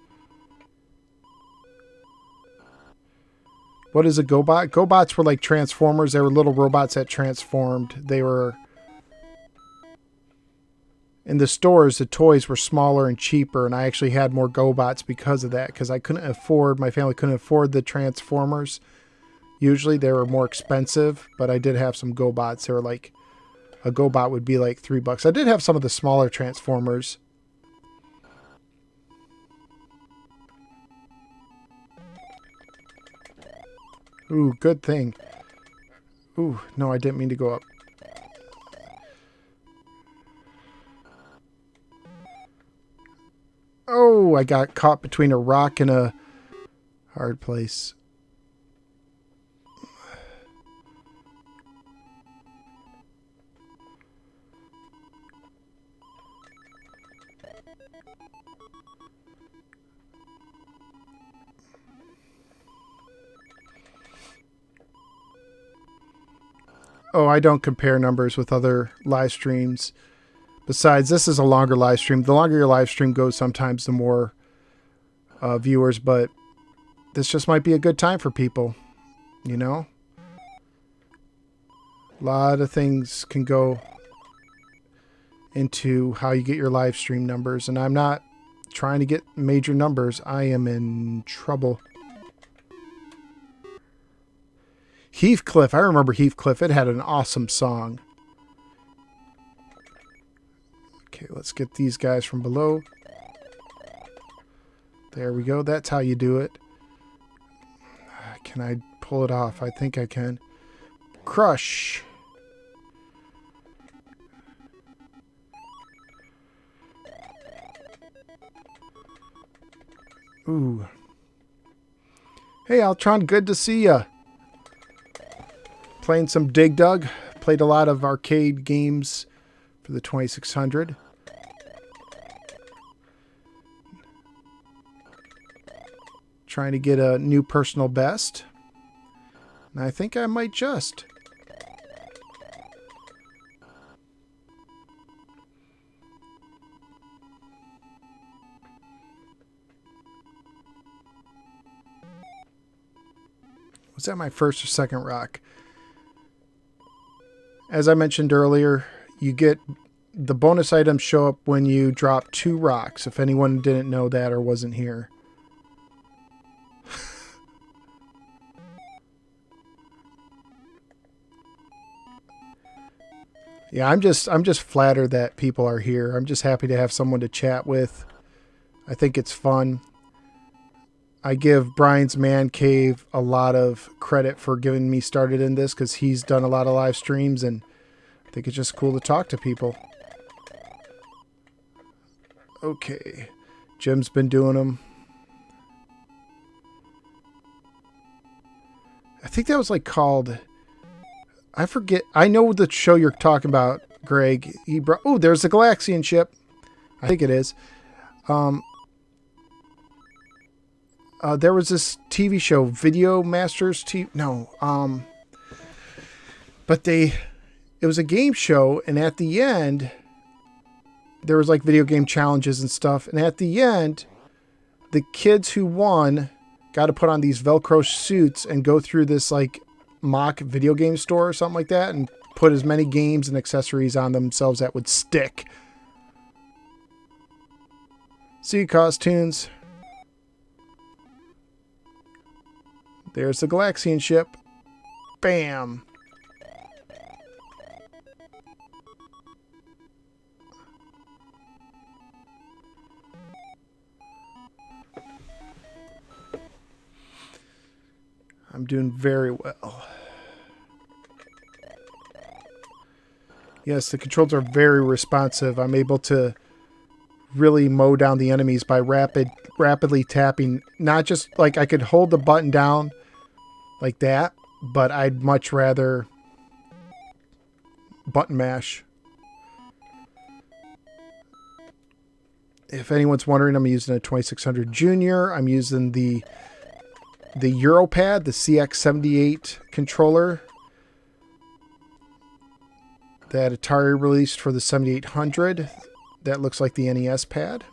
What is a GoBot? GoBots were like Transformers. They were little robots that transformed. They were... In the stores, the toys were smaller and cheaper, and I actually had more GoBots because of that, because I couldn't afford, my family couldn't afford the Transformers. Usually they were more expensive, but I did have some GoBots. They were like, a GoBot would be like $3. I did have some of the smaller Transformers. Ooh, good thing. Ooh, no, I didn't mean to go up. Oh, I got caught between a rock and a hard place. Oh, I don't compare numbers with other live streams. Besides, this is a longer live stream. The longer your live stream goes, sometimes the more viewers. But this just might be a good time for people, you know? A lot of things can go into how you get your live stream numbers, and I'm not trying to get major numbers. I am in trouble. Heathcliff. I remember Heathcliff. It had an awesome song. Okay, let's get these guys from below. There we go. That's how you do it. Can I pull it off? I think I can. Crush. Ooh. Hey, Altron, good to see ya. Playing some Dig Dug. Played a lot of arcade games for the 2600. Trying to get a new personal best. And I think I might just. Was that my first or second rock? As I mentioned earlier, you get the bonus items show up when you drop 2 rocks, if anyone didn't know that or wasn't here. Yeah, I'm just flattered that people are here. I'm just happy to have someone to chat with. I think it's fun. I give Brian's Man Cave a lot of credit for getting me started in this because he's done a lot of live streams, and I think it's just cool to talk to people. Okay. Jim's been doing them. I think that was like called... I forget. I know the show you're talking about, Greg. He brought... Oh, there's the Galaxian ship. I think it is. There was this TV show, Video Masters TV. No. But it was a game show, and at the end, there was like video game challenges and stuff. And at the end, the kids who won got to put on these Velcro suits and go through this like mock video game store or something like that and put as many games and accessories on themselves that would stick. See you, Costunes. There's the Galaxian ship. Bam. I'm doing very well. Yes, the controls are very responsive. I'm able to really mow down the enemies by rapidly tapping. Not just like I could hold the button down like that, but I'd much rather button mash. If anyone's wondering, I'm using a 2600 Junior. I'm using the Europad, the CX78 controller that Atari released for the 7800. That looks like the NES pad.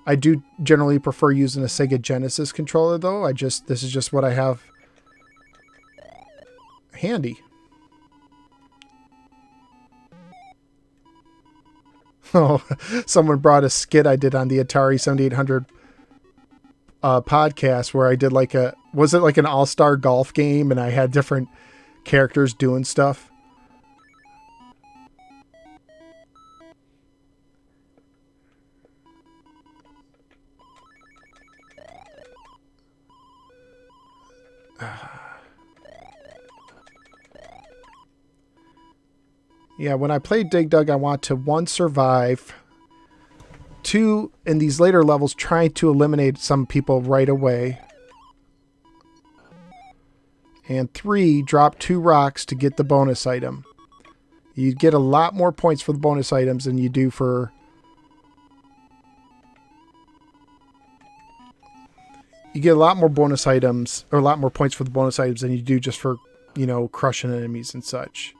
I do generally prefer using a Sega Genesis controller, though. This is just what I have handy. Oh, someone brought a skit I did on the Atari 7800 podcast where I did was it like an all-star golf game, and I had different characters doing stuff. Yeah, when I play Dig Dug, I want to 1, survive, 2, in these later levels, try to eliminate some people right away, and 3, drop 2 rocks to get the bonus item. You get a lot more points for the bonus items than you do for... You get a lot more bonus items, or a lot more points for the bonus items than you do just for, you know, crushing enemies and such.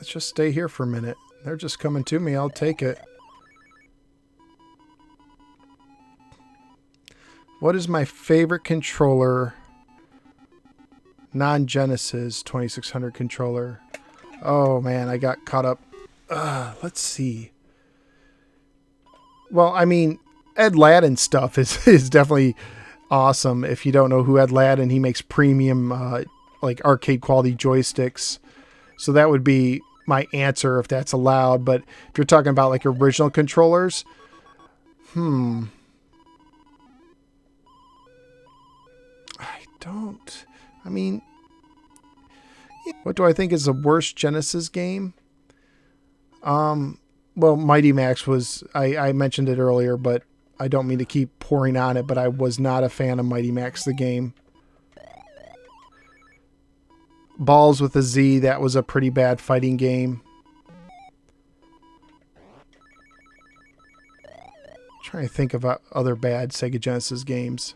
Let's just stay here for a minute. They're just coming to me. I'll take it. What is my favorite controller? Non-Genesis 2600 controller. Oh, man, I got caught up. Let's see. Well, I mean, Ed Ladin stuff is definitely awesome. If you don't know who Ed Ladin, he makes premium, like arcade quality joysticks. So that would be my answer if that's allowed. But if you're talking about like original controllers, I mean, what do I think is the worst Genesis game? Well, Mighty Max was, I mentioned it earlier, but I don't mean to keep pouring on it, but I was not a fan of Mighty Max, the game. Balls with a Z, that was a pretty bad fighting game. Trying to think of other bad Sega Genesis games.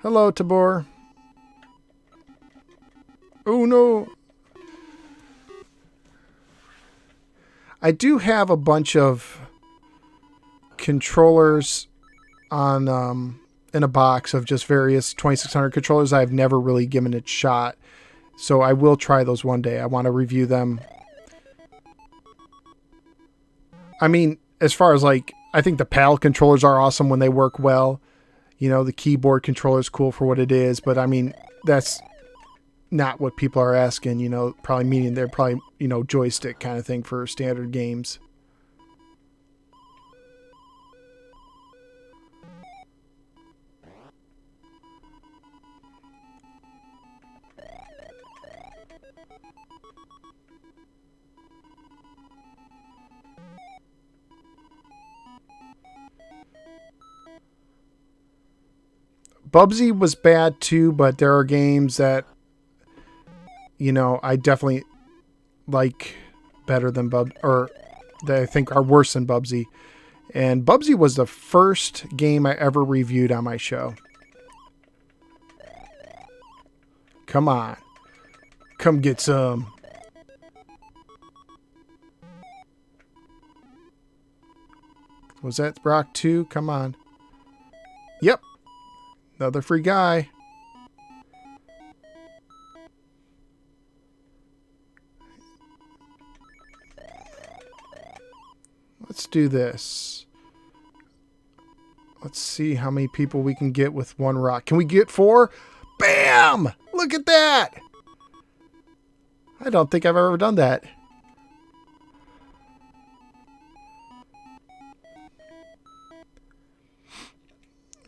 Hello, Tabor. Oh, no. I do have a bunch of controllers on in a box of just various 2600 controllers I've never really given it a shot. So I will try those one day. I want to review them. I mean, as far as like, I think the PAL controllers are awesome when they work well. You know, the keyboard controller is cool for what it is, but I mean, that's not what people are asking, you know, probably meaning they're probably, you know, joystick kind of thing for standard games. Bubsy was bad too, but there are games that, you know, I definitely like better than or that I think are worse than Bubsy. And Bubsy was the first game I ever reviewed on my show. Come on. Come get some. Was that Rock 2? Come on. Yep. Another free guy. Let's do this. Let's see how many people we can get with one rock. Can we get 4? Bam! Look at that! I don't think I've ever done that.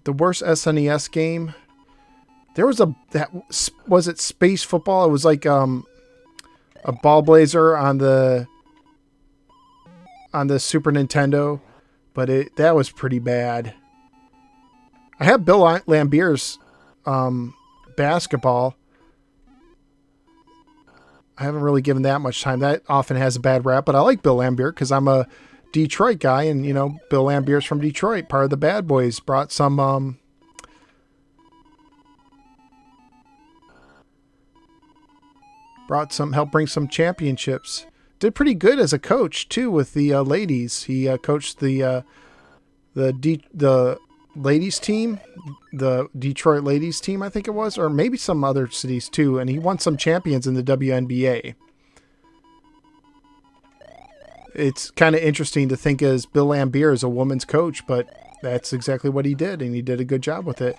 The worst SNES game. There was was it Space Football? It was like a ball blazer on the Super Nintendo, but that was pretty bad. I have Bill Lambier's basketball. I haven't really given that much time. That often has a bad rap, but I like Bill Lambier because I'm a Detroit guy, and you know, Bill Lambier's from Detroit, part of the Bad Boys. Brought some helped bring some championships. Did pretty good as a coach too with the ladies. He coached the ladies team, the Detroit ladies team, I think it was, or maybe some other cities too, and he won some champions in the WNBA. It's kind of interesting to think as Bill Lambier is a woman's coach, but that's exactly what he did, and he did a good job with it.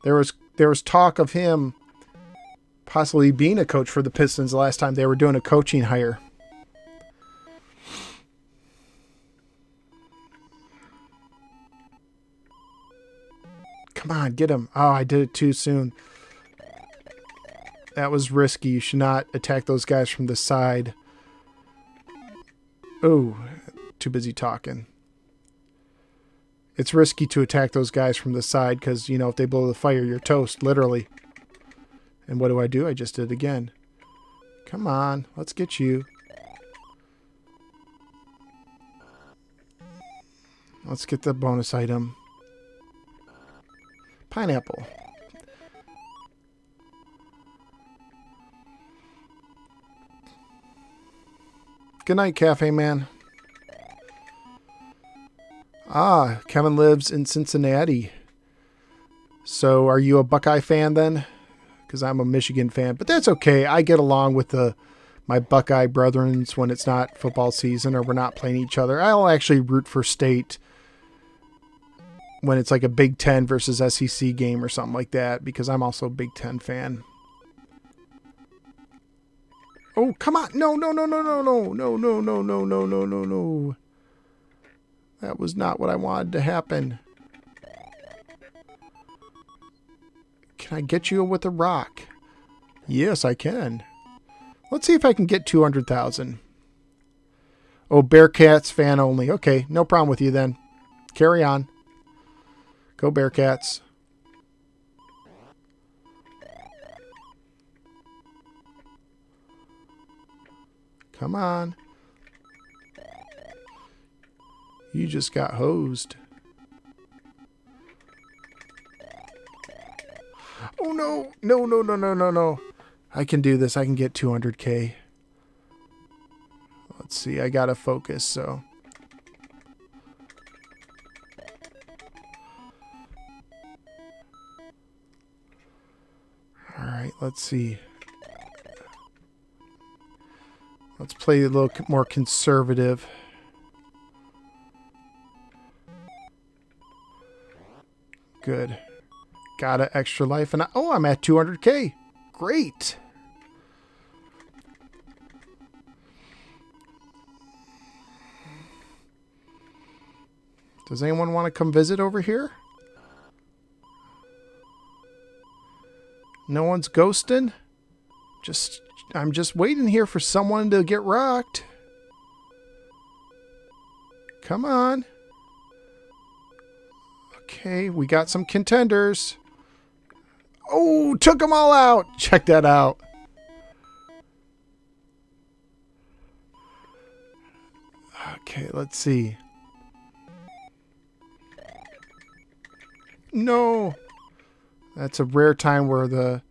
There was talk of him possibly being a coach for the Pistons the last time they were doing a coaching hire. Come on, get him. Oh, I did it too soon. That was risky. You should not attack those guys from the side. Oh, too busy talking. It's risky to attack those guys from the side because, you know, if they blow the fire, you're toast, literally. And what do? I just did it again. Come on, let's get you. Let's get the bonus item. Pineapple. Good night, Cafe Man. Ah, Kevin lives in Cincinnati. So are you a Buckeye fan then? Because I'm a Michigan fan. But that's okay. I get along with my Buckeye brethrens when it's not football season or we're not playing each other. I'll actually root for State when it's like a Big Ten versus SEC game or something like that, because I'm also a Big Ten fan. Oh, come on. No. That was not what I wanted to happen. Can I get you with a rock? Yes, I can. Let's see if I can get 200,000. Oh, Bearcats fan only. Okay, no problem with you then. Carry on. Go Bearcats. Come on. You just got hosed. Oh, no. No. I can do this. I can get 200K. Let's see. I got to focus, so. All right, let's see. Let's play a little more conservative. Good. Got an extra life. And I'm at 200K. Great. Does anyone want to come visit over here? No one's ghosting? I'm just waiting here for someone to get rocked. Come on. Okay, we got some contenders. Oh, took them all out. Check that out. Okay, let's see. No. That's a rare time where the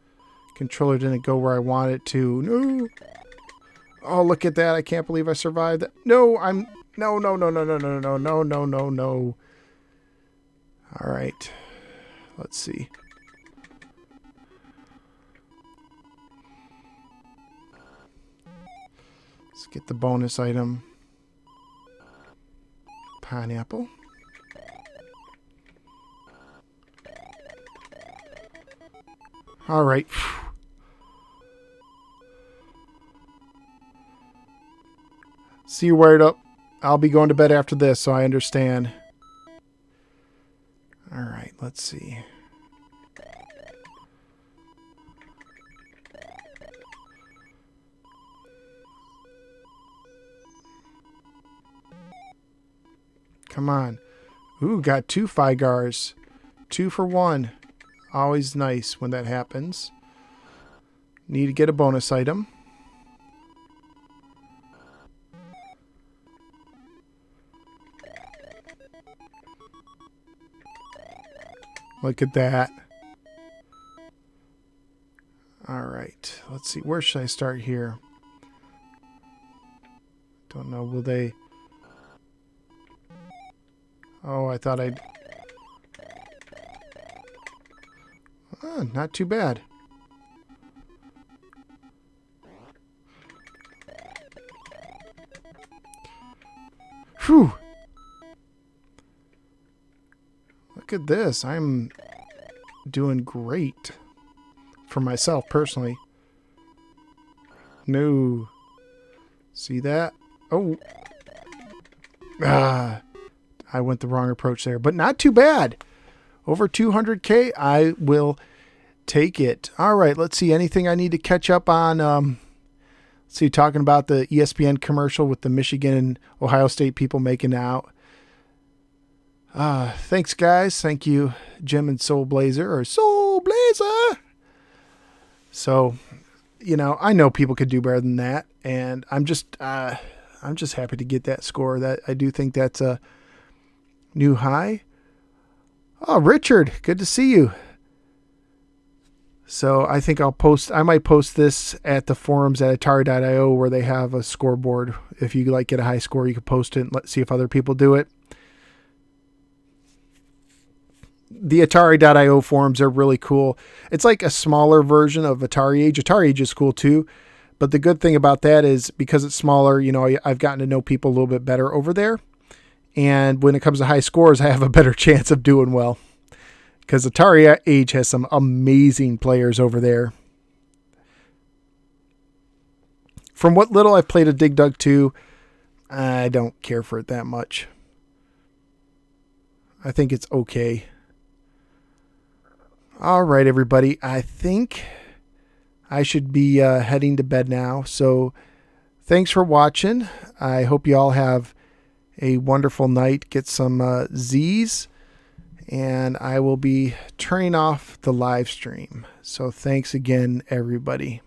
controller didn't go where I want it to. No. Oh, look at that. I can't believe I survived that. No. All right. Let's see. Let's get the bonus item. Pineapple. All right. See you wired up. I'll be going to bed after this, so I understand. All right, let's see. Come on. Ooh, got 2 Figars. 2 for 1. Always nice when that happens. Need to get a bonus item. Look at that. All right. Let's see. Where should I start here? Don't know. Will they... Oh, I thought I'd... Oh, not too bad. Whew. Look at this. I'm doing great for myself personally. No. See that? Oh. Ah. I went the wrong approach there, but not too bad. Over 200K, I will take it. All right, let's see. Anything I need to catch up on? Let's see, talking about the ESPN commercial with the Michigan and Ohio State people making out. Thanks, guys. Thank you, Jim and Soul Blazer. So, you know, I know people could do better than that, and I'm just happy to get that score. That I do think that's a new high. Oh, Richard, good to see you. So I think I might post this at the forums at Atari.io where they have a scoreboard. If you like get a high score, you can post it and let's see if other people do it. The Atari.io forums are really cool. It's like a smaller version of Atari Age. Atari Age is cool too. But the good thing about that is because it's smaller, I've gotten to know people a little bit better over there. And when it comes to high scores, I have a better chance of doing well. Because Atari Age has some amazing players over there. From what little I've played of Dig Dug 2, I don't care for it that much. I think it's okay. All right, everybody. I think I should be heading to bed now. So thanks for watching. I hope you all have a wonderful night. Get some Z's. And I will be turning off the live stream. So thanks again, everybody.